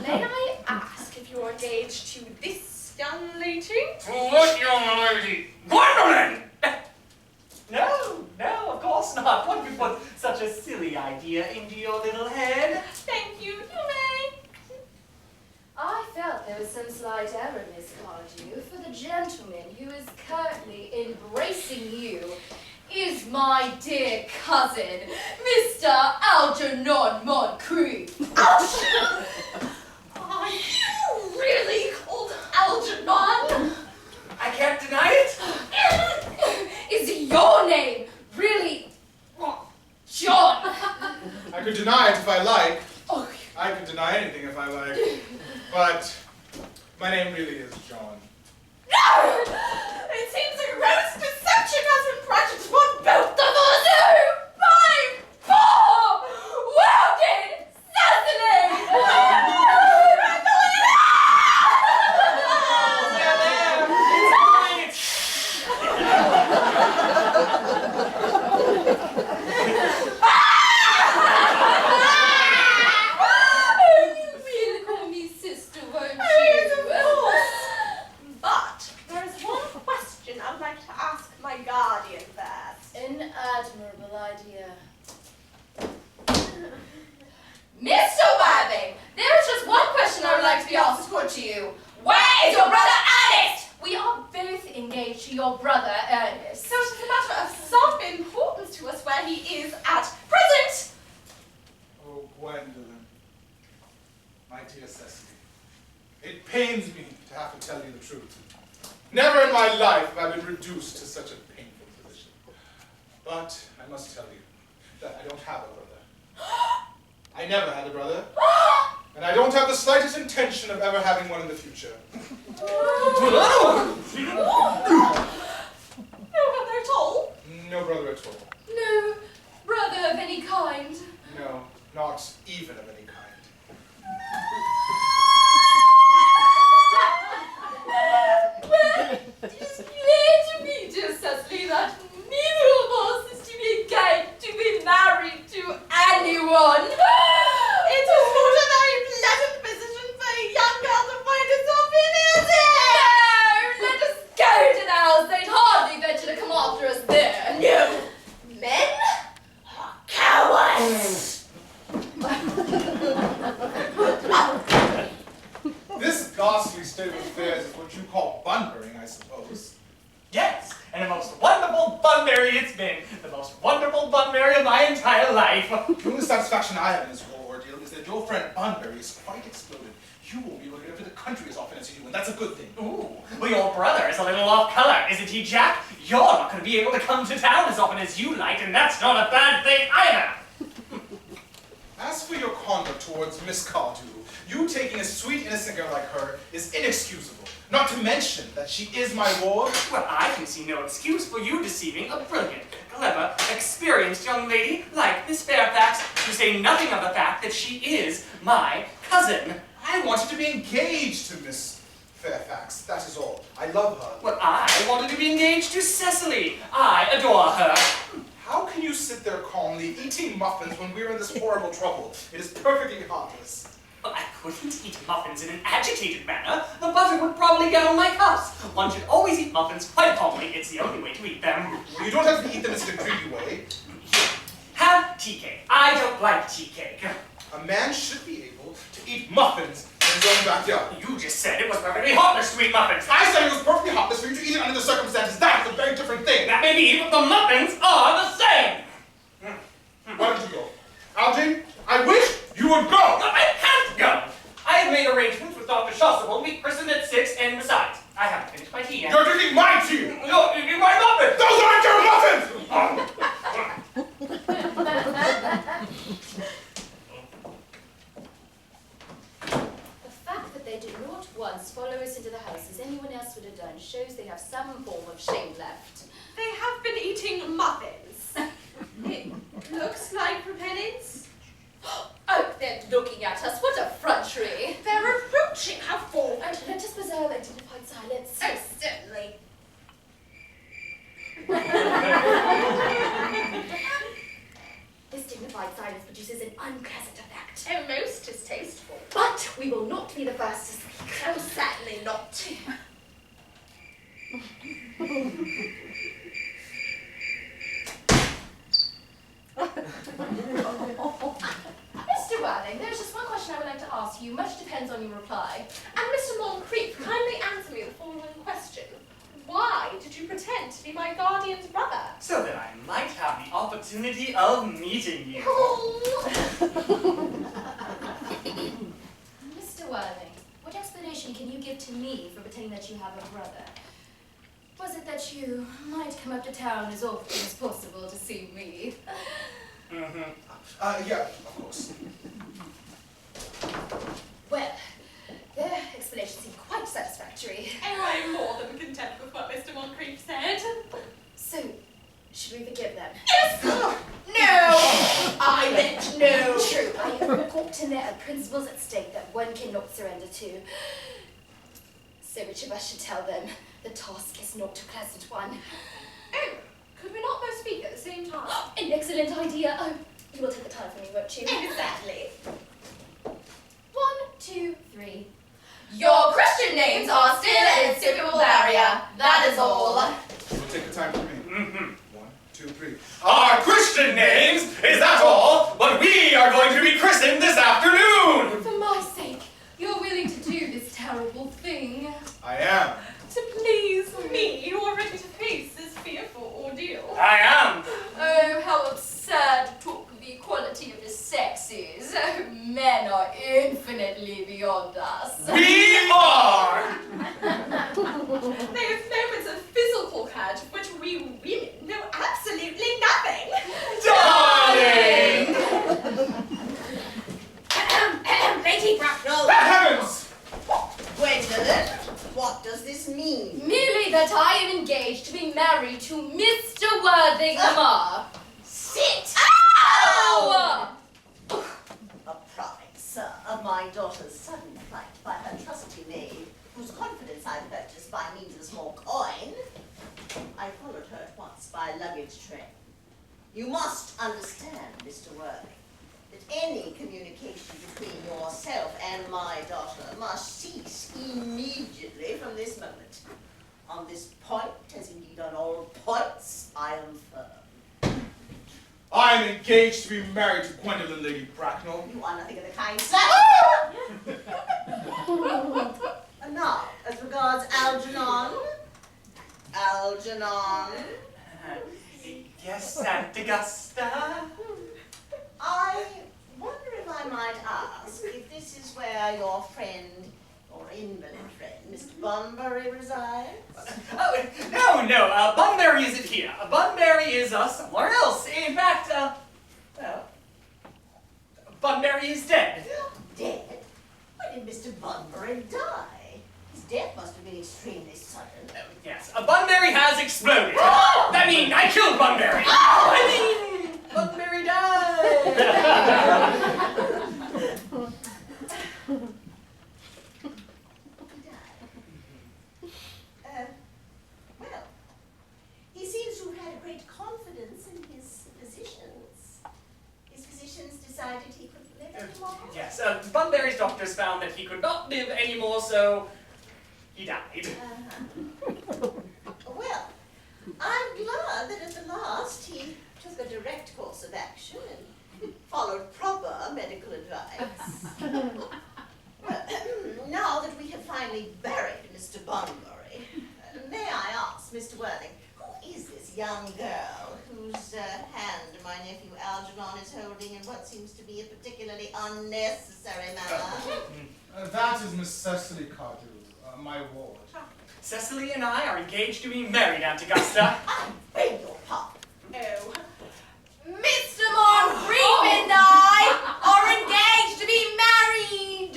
May I ask if you're engaged to this young lady? What young lady? Gwendolyn! No, of course not. What could put such a silly idea into your little head? Thank you, you may. I felt there was some slight error, Miss Cardew, for the gentleman who is currently embracing you is my dear cousin, Mr. Algernon Moncrief. Are you really called Algernon? I can't deny it. Is your name really John? I could deny it if I like. Oh, I could deny anything if I like. But my name really is John. No! It seems a gross deception has been practiced upon both of us. no! My poor wounded Cecily! your brother Ernest. So it is a matter of some importance to us where he is at present. Oh, Gwendolyn. My dear Cecily. It pains me to have to tell you the truth. Never in my life have I been reduced to such a painful position. But I must tell you that I don't have a brother. I never had a brother. And I don't have the slightest intention of ever having one in the future. No brother at all? No brother at all. No brother of any kind. No, not even of any kind. Well, it is clear to me, dear Cecily, that neither of us is to be engaged to be married to anyone. It is not a very pleasant position for a young girl to find herself in, is it? No, let us go to the house. They'd hardly venture to come after us there. No, men are cowards. This ghastly state of affairs is what you call bunburying, I suppose. Yes, and the most wonderful Bunbury it's been. The most wonderful Bunbury of my entire life. The only satisfaction I have in this whole ordeal is that your friend Bunbury is quite exploded. You won't be able to get up to the country as often as you do, and that's a good thing. Ooh, well, your brother is a little off color, isn't he, Jack? You're not going to be able to come to town as often as you like, and that's not a bad thing either. As for your conduct towards Miss Cardew, you taking a sweet, innocent girl like her is inexcusable. Not to mention that she is my ward. Well, I can see no excuse for you deceiving a brilliant, clever, experienced young lady like Miss Fairfax, to say nothing of the fact that she is my cousin. I wanted to be engaged to Miss Fairfax, that is all. I love her. Well, I wanted to be engaged to Cecily. I adore her. How can you sit there calmly eating muffins when we're in this horrible trouble? It is perfectly heartless. Well, I couldn't eat muffins in an agitated manner. The butter would probably get on my cuffs. One should always eat muffins quite calmly. It's the only way to eat them. You don't have to eat them in a greedy way. Here, have tea cake. I don't like tea cake. A man should be able to eat muffins in his own backyard. You just said it was perfectly heartless to eat muffins. I said it was perfectly heartless for you to eat it under the circumstances. That is a very different thing. That may be, but the muffins are the same. Why don't you go? Algie, I wish you would go! No, I can't go. I have made arrangements with Dr. Chasuble to be christened at 6, and besides, I haven't finished my tea yet. You're drinking my tea! No, my muffins! Those aren't your muffins! The fact that they did not once follow us into the house as anyone else would have done shows they have some form of shame left. They have been eating muffins. It looks like repellents. Oh, they're looking at us. What effrontery. They're approaching. How forward. Let us preserve a dignified silence. Oh, certainly. This dignified silence produces an unpleasant effect. Oh, most distasteful. But we will not be the first to speak. Oh, certainly not. Mr. Worthing, there's just one question I would like to ask you. Much depends on your reply. And Mr. Moncrief, kindly answer me the following question. Why did you pretend to be my guardian's brother? So that I might have the opportunity of meeting you. Mr. Worthing, what explanation can you give to me for pretending that you have a brother? Was it that you might come up to town as often as possible to see me? Yeah, of course. Well, their explanation seemed quite satisfactory. Oh, I'm more than content with what Mr. Moncrief said. So, should we forgive them? Yes! No! I meant no! True, I have talked in there are principles at stake that one cannot surrender to. So which of us should tell them the task is not a pleasant one? Oh, could we not both speak at the same time? An excellent idea. Oh, you will take the time for me, won't you? Exactly. 1, 2, 3. Your Christian names are still an insuperable barrier. That is all. You'll take the time for me. 1, 2, 3. Our Christian names, is that all? But we are going to be christened this afternoon! For my sake, you're willing to do this terrible thing. I am. To please me, you are ready to Men are infinitely beyond us. We are! They have moments of physical courage of which we women know absolutely nothing. Darling! Lady Bracknell! Heavens! Gwendolyn, what does this mean? Merely that I am engaged to be married to Mr. Worthing Lamar. Sit! Ow! A prize of my daughter's sudden flight by her trusty maid, whose confidence I purchased by means of a small coin. I followed her at once by luggage train. You must understand, Mr. Worthing, that any communication between yourself and my daughter must cease immediately from this moment. On this point, as indeed on all points, I am firm. I am engaged to be married to Gwendolyn, Lady Bracknell. You are nothing of the kind, sir. And now, as regards Algernon. Algernon. Yes, Aunt Augusta? I wonder if I might ask if this is where your friend, or invalid friend, Mr. Bunbury resides? Oh, no, Bunbury isn't here. Bunbury is somewhere else. In fact, well, Bunbury is dead. Dead? When did Mr. Bunbury die? His death must have been extremely sudden. Yes, Bunbury has exploded. I mean, I killed Bunbury. I mean, Bunbury died. Well, he seems to have had a great confidence in his physicians. His physicians decided he couldn't live anymore. Yes, Bunbury's doctors found that he could not live anymore, so he died. Well, I'm glad that at the last he took a direct course of action and followed proper medical advice. Well, now that we have finally buried Mr. Bunbury, may I ask, Mr. Worthing, who is this young girl whose hand my nephew Algernon is holding in what seems to be a particularly unnecessary manner? That is Miss Cecily Cardew, my ward. Cecily and I are engaged to be married, Aunt Augusta. I beg your pardon. Oh. Mr. Moncrief and I are engaged to be married. I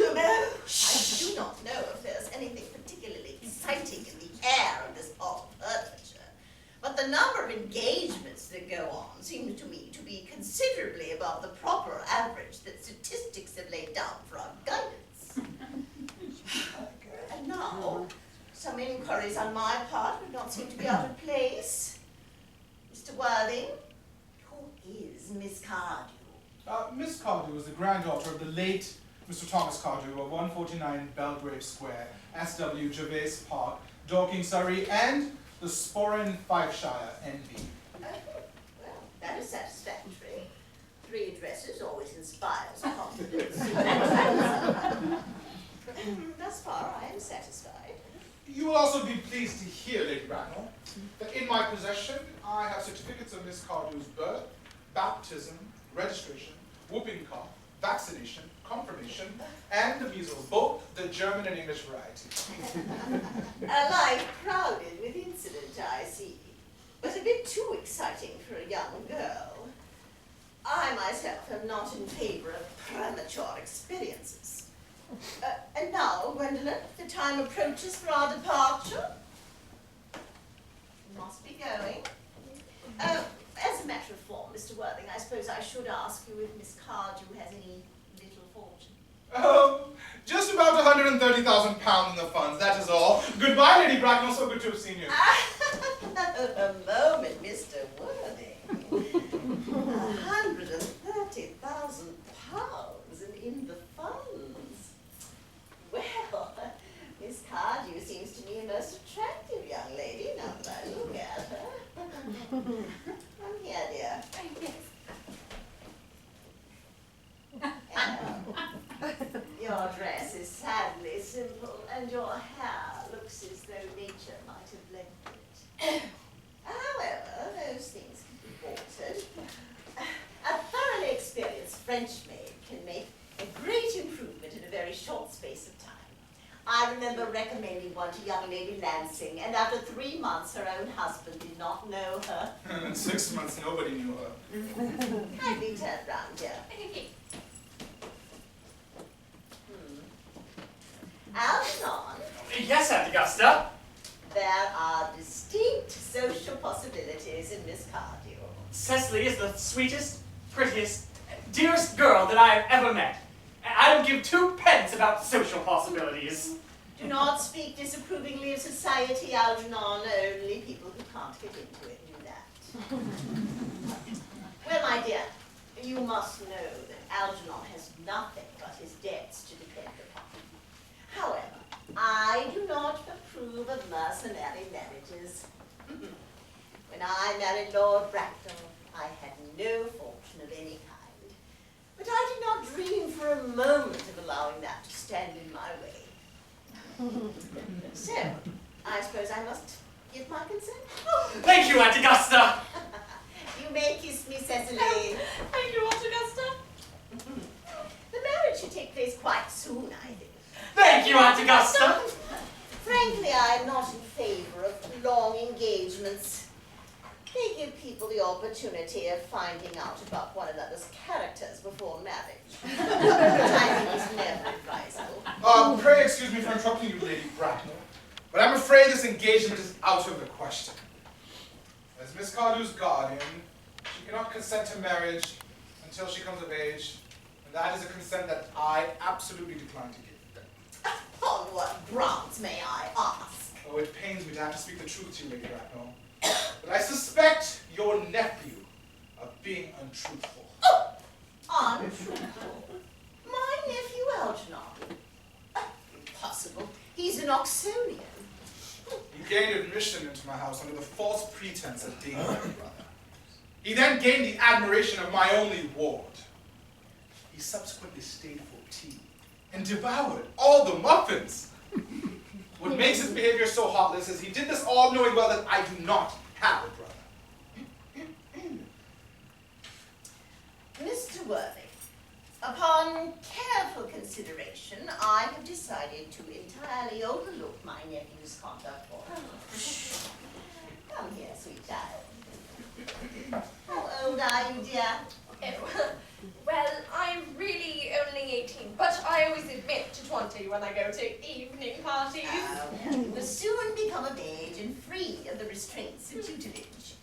do not know if there's anything particularly exciting in the air of this part of Hertfordshire, but the number of engagements that go on seems to me to be considerably above the proper average that statistics have laid down for our guidance. And now, some inquiries on my part would not seem to be out of place. Mr. Worthing, who is Miss Cardew? Miss Cardew is the granddaughter of the late Mr. Thomas Cardew of 149 Belgrave Square, SW Gervais Park, Dorking, Surrey, and the Sporran Fifeshire, NB. Well, that is satisfactory. 3 addresses always inspires confidence. Thus far, I am satisfied. You will also be pleased to hear, Lady Bracknell, that in my possession I have certificates of Miss Cardew's birth, baptism, registration, whooping cough, vaccination, confirmation, and the measles, both the German and English variety. A life crowded with incident, I see, but a bit too exciting for a young girl. I myself am not in favor of premature experiences. And now, Gwendolyn, the time approaches for our departure. We must be going. As a matter of form, Mr. Worthing, I suppose I should ask you if Miss Cardew has any little fortune. Just about £130,000 in the funds, that is all. Goodbye, Lady Bracknell, so good to have seen you. A moment, Mr. Worthing. £130,000 in the funds. Well, Miss Cardew seems to me a most attractive young lady, now that I look at her. Come here, dear. Your dress is sadly simple, and your hair looks as though nature might have blended it. However, those things can be altered. A thoroughly experienced French maid can make I remember recommending one to young Lady Lansing, and after 3 months, her own husband did not know her. And in 6 months, nobody knew her. Kindly turn round here. Algernon, Yes, Aunt Augusta. there are distinct social possibilities in Miss Cardew. Cecily is the sweetest, prettiest, dearest girl that I have ever met. And I don't give 2 pence about social possibilities. Do not speak disapprovingly of society, Algernon. Only people who can't get into it do that. Well, my dear, you must know that Algernon has nothing but his debts to depend upon. However, I do not approve of mercenary marriages. When I married Lord Bracknell, I had no fortune of any kind. But I did not dream for a moment of allowing that to stand in my way. So, I suppose I must give my consent. Thank you, Aunt Augusta. You may kiss me, Cecily. Thank you, Aunt Augusta. The marriage should take place quite soon, I think. Thank you, Aunt Augusta. Frankly, I am not in favor of long engagements. They give people the opportunity of finding out about one another's characters before marriage, which I think is never advisable. Pray excuse me for interrupting you, Lady Bracknell, but I'm afraid this engagement is out of the question. As Miss Cardew's guardian, she cannot consent to marriage until she comes of age, and that is a consent that I absolutely decline to give. On what grounds, may I ask? Oh, it pains me to have to speak the truth to you, Lady Bracknell, but I suspect your nephew of being untruthful. Untruthful? My nephew Algernon? Impossible. He's an Oxonian. He gained admission into my house under the false pretense of dating my brother. He then gained the admiration of my only ward. He subsequently stayed for tea and devoured all the muffins. What makes his behavior so heartless is he did this all knowing well that I do not have a brother. Mr. Worthing, upon careful consideration, I have decided to entirely overlook my nephew's conduct for him. Come here, sweet child. How old are you, dear? Oh, well, I'm really only 18, but I always admit to 20 when I go to evening parties. You will soon become of age and free of the restraints of tutelage.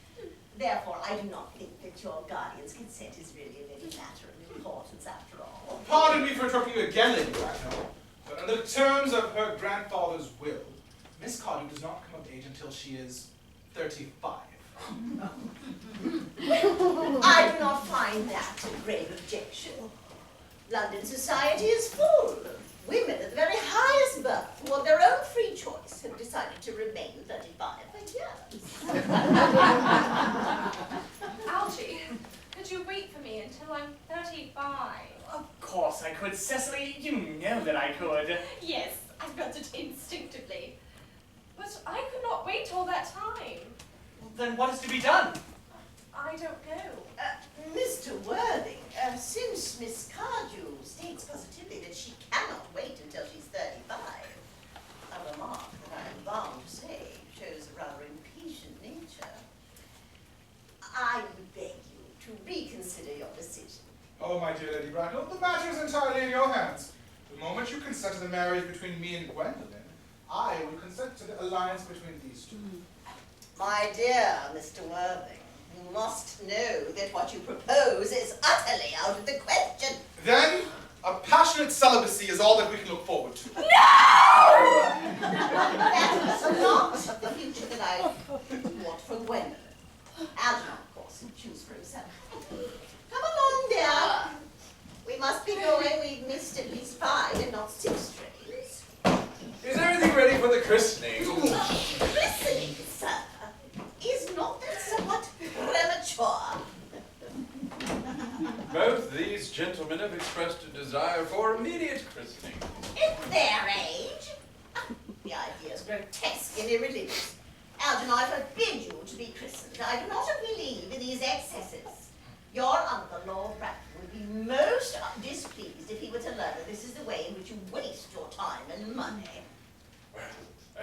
Therefore, I do not think that your guardian's consent is really of any matter of importance after all. Pardon me for interrupting you again, Lady Bracknell, but under the terms of her grandfather's will, Miss Cardew does not come of age until she is 35. I do not find that a grave objection. London society is full of women at the very highest birth who, of their own free choice, have decided to remain 35 for years. Algie, could you wait for me until I'm 35? Of course I could, Cecily. You know that I could. Yes, I felt it instinctively. But I could not wait all that time. Then what is to be done? I don't know. Mr. Worthing, since Miss Cardew states positively that she cannot wait until she's 35, a remark that I am bound to say shows a rather impatient nature, I would beg you to reconsider your decision. Oh, my dear Lady Bracknell, the matter is entirely in your hands. The moment you consent to the marriage between me and Gwendolyn, I will consent to the alliance between these two. My dear Mr. Worthing, you must know that what you propose is utterly out of the question. Then, a passionate celibacy is all that we can look forward to. No! That is not the future that I want for Gwendolyn. Algernon, of course, can choose for himself. Come along, dear. We must be going. We've missed at least 5 and not 6 trains. Is everything ready for the christening? Christening, sir, is not that somewhat premature? Both these gentlemen have expressed a desire for immediate christening. At their age? The idea is grotesque and irreligious. Algernon, I forbid you to be christened. I do not believe in these excesses. Your uncle, Lord Bracknell, would be most displeased if he were to learn that this is the way in which you waste your time and money.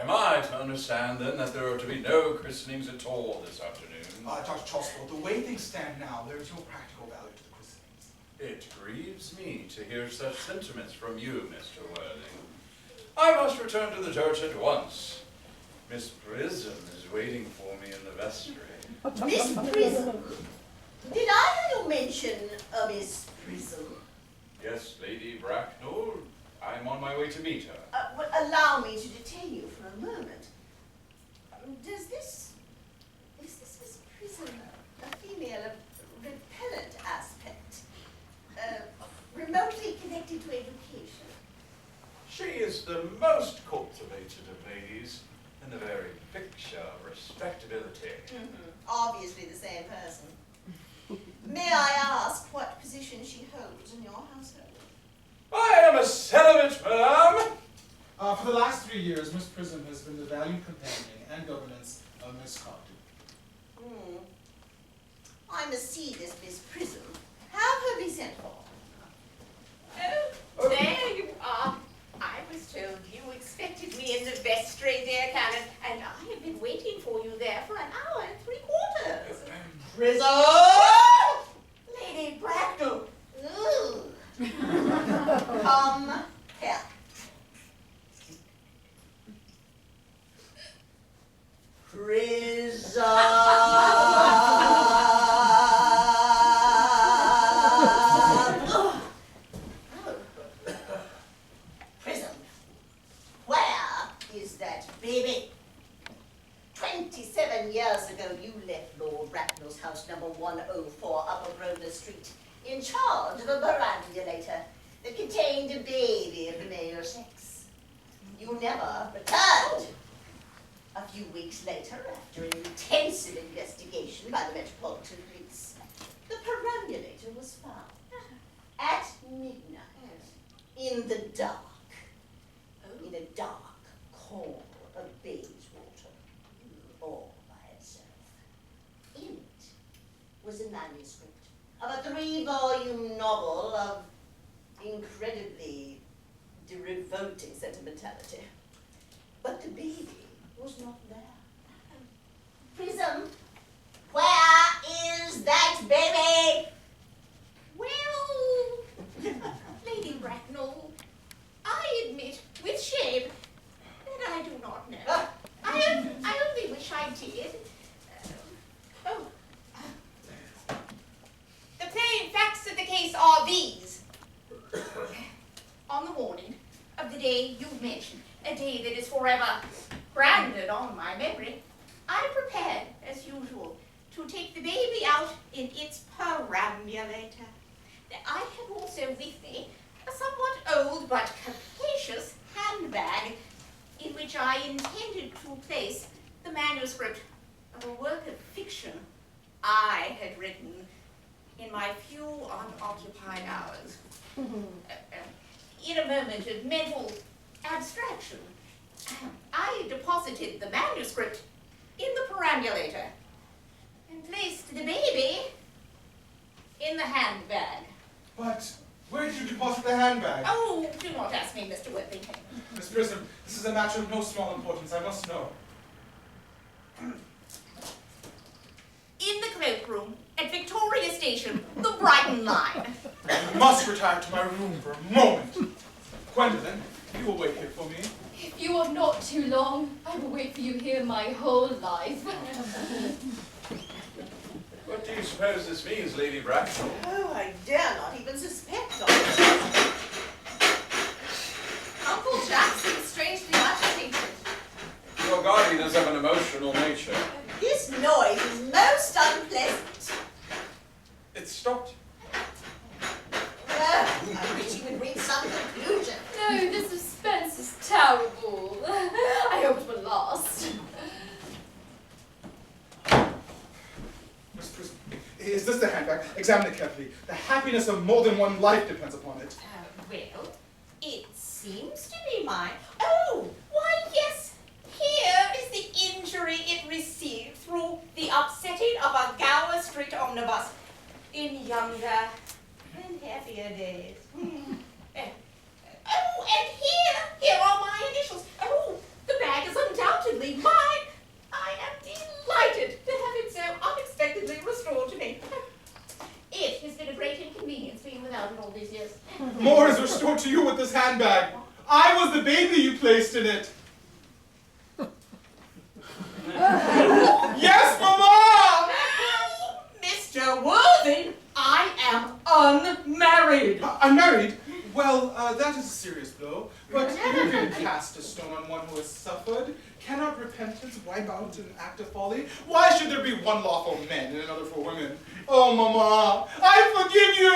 Am I to understand then that there are to be no christenings at all this afternoon? Dr. Choswell, the way things stand now, there is no practical value to the christenings. It grieves me to hear such sentiments from you, Mr. Worthing. I must return to the church at once. Miss Prism is waiting for me in the vestry. Miss Prism? Did I hear you mention a Miss Prism? Yes, Lady Bracknell. I'm on my way to meet her. Well, allow me to detain you for a moment. Is this Miss Prism a female of repellent aspect? Remotely connected to education? She is the most cultivated of ladies, and the very picture of respectability. Obviously the same person. May I ask what position she holds in your household? I am a celibate, madame. For the last 3 years, Miss Prism has been the valued companion and governess of Miss Cogden. I must see this Miss Prism. Have her be sent for. Oh, there you are. I was told you expected me in the vestry, dear Canon, and I have been waiting for you there for an hour and 3/4. Prism! Lady Bracknell. Ooh. Come here. Prism, where is that baby? 27 years ago, you left Lord Bracknell's house, number 104, Upper Grosvenor Street, in charge of a perambulator that contained a baby of the male sex. You never returned. A few weeks later, after an intensive investigation by the Metropolitan Police, the perambulator was found at midnight in the dark, in a dark corner of Bayswater, all by itself. In it was a manuscript of a 3-volume novel of incredibly revolting sentimentality. But the baby was not there. Prism, where is that baby? Well, Lady Bracknell, I admit with shame that I do not know. I only wish I did. The plain facts of the case are these. On the morning of the day you've mentioned, a day that is forever branded on my memory, I prepared, as usual, to take the baby out in its perambulator. I have also with me a somewhat old but capacious handbag in which I intended to place the manuscript of a work of fiction I had written in my few unoccupied hours. In a moment of mental abstraction, I deposited the manuscript in the perambulator and placed the baby in the handbag. But where did you deposit the handbag? Oh, do not ask me, Mr. Whitney. Miss Prism, this is a matter of no small importance. I must know. In the cloakroom at Victoria Station, the Brighton line. I must retire to my room for a moment. Gwendolyn, you will wait here for me. If you are not too long, I will wait for you here my whole life. What do you suppose this means, Lady Bracknell? Oh, I dare not even suspect of it. Uncle Jackson's strangely agitated. Your guardian is of an emotional nature. This noise is most unpleasant. It stopped. I wish you would reach some conclusion. No, the suspense is terrible. I hope it will last. Miss Prism, is this the handbag? Examine it carefully. The happiness of more than one life depends upon it. Well, it seems to be mine. Oh, why yes. Here is the injury it received through the upsetting of a Gower Street omnibus in younger and happier days. Oh, and here are my initials. Oh, the do with this handbag? I was the baby you placed in it. Yes, Mama! Mr. Worthing, I am unmarried. Unmarried? Well, that is a serious blow. But who can cast a stone on one who has suffered? Cannot repentance wipe out an act of folly? Why should there be one law for men and another for women? Oh, Mama, I forgive you!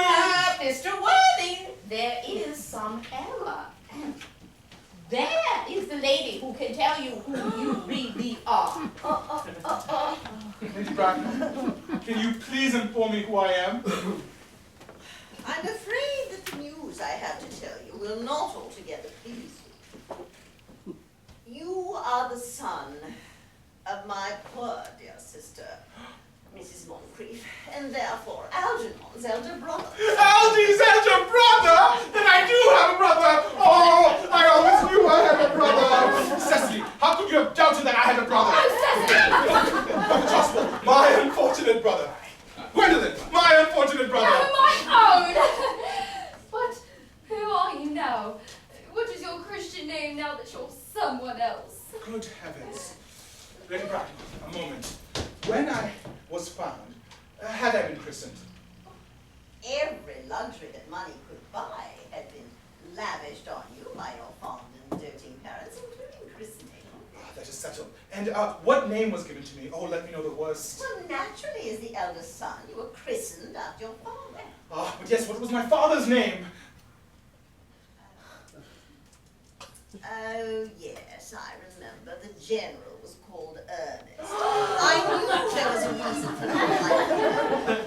Mr. Worthing, there is some error. There is the lady who can tell you who you really are. Lady Bracknell, can you please inform me who I am? I'm afraid that the news I have to tell you will not altogether please you. You are the son of my poor dear sister, Mrs. Moncrief, and therefore Algernon's elder brother. Algy's elder brother? Then I do have a brother! Oh, I always knew I had a brother! Cecily, how could you have doubted that I had a brother? Oh, Gospel, my unfortunate brother. Gwendolyn, my unfortunate brother. my own! But who are you now? What is your Christian name now that you're someone else? Good heavens. Lady Bracknell, a moment. When I was found, had I been christened? Every luxury that money could buy had been lavished on you by your fond and doting parents, including christening. That is settled. And what name was given to me? Oh, let me know the worst. Well, naturally, as the eldest son, you were christened after your father. Ah, but yes, what was my father's name? Oh, yes, I remember. The general was called Earnest. I knew there was a reason for that.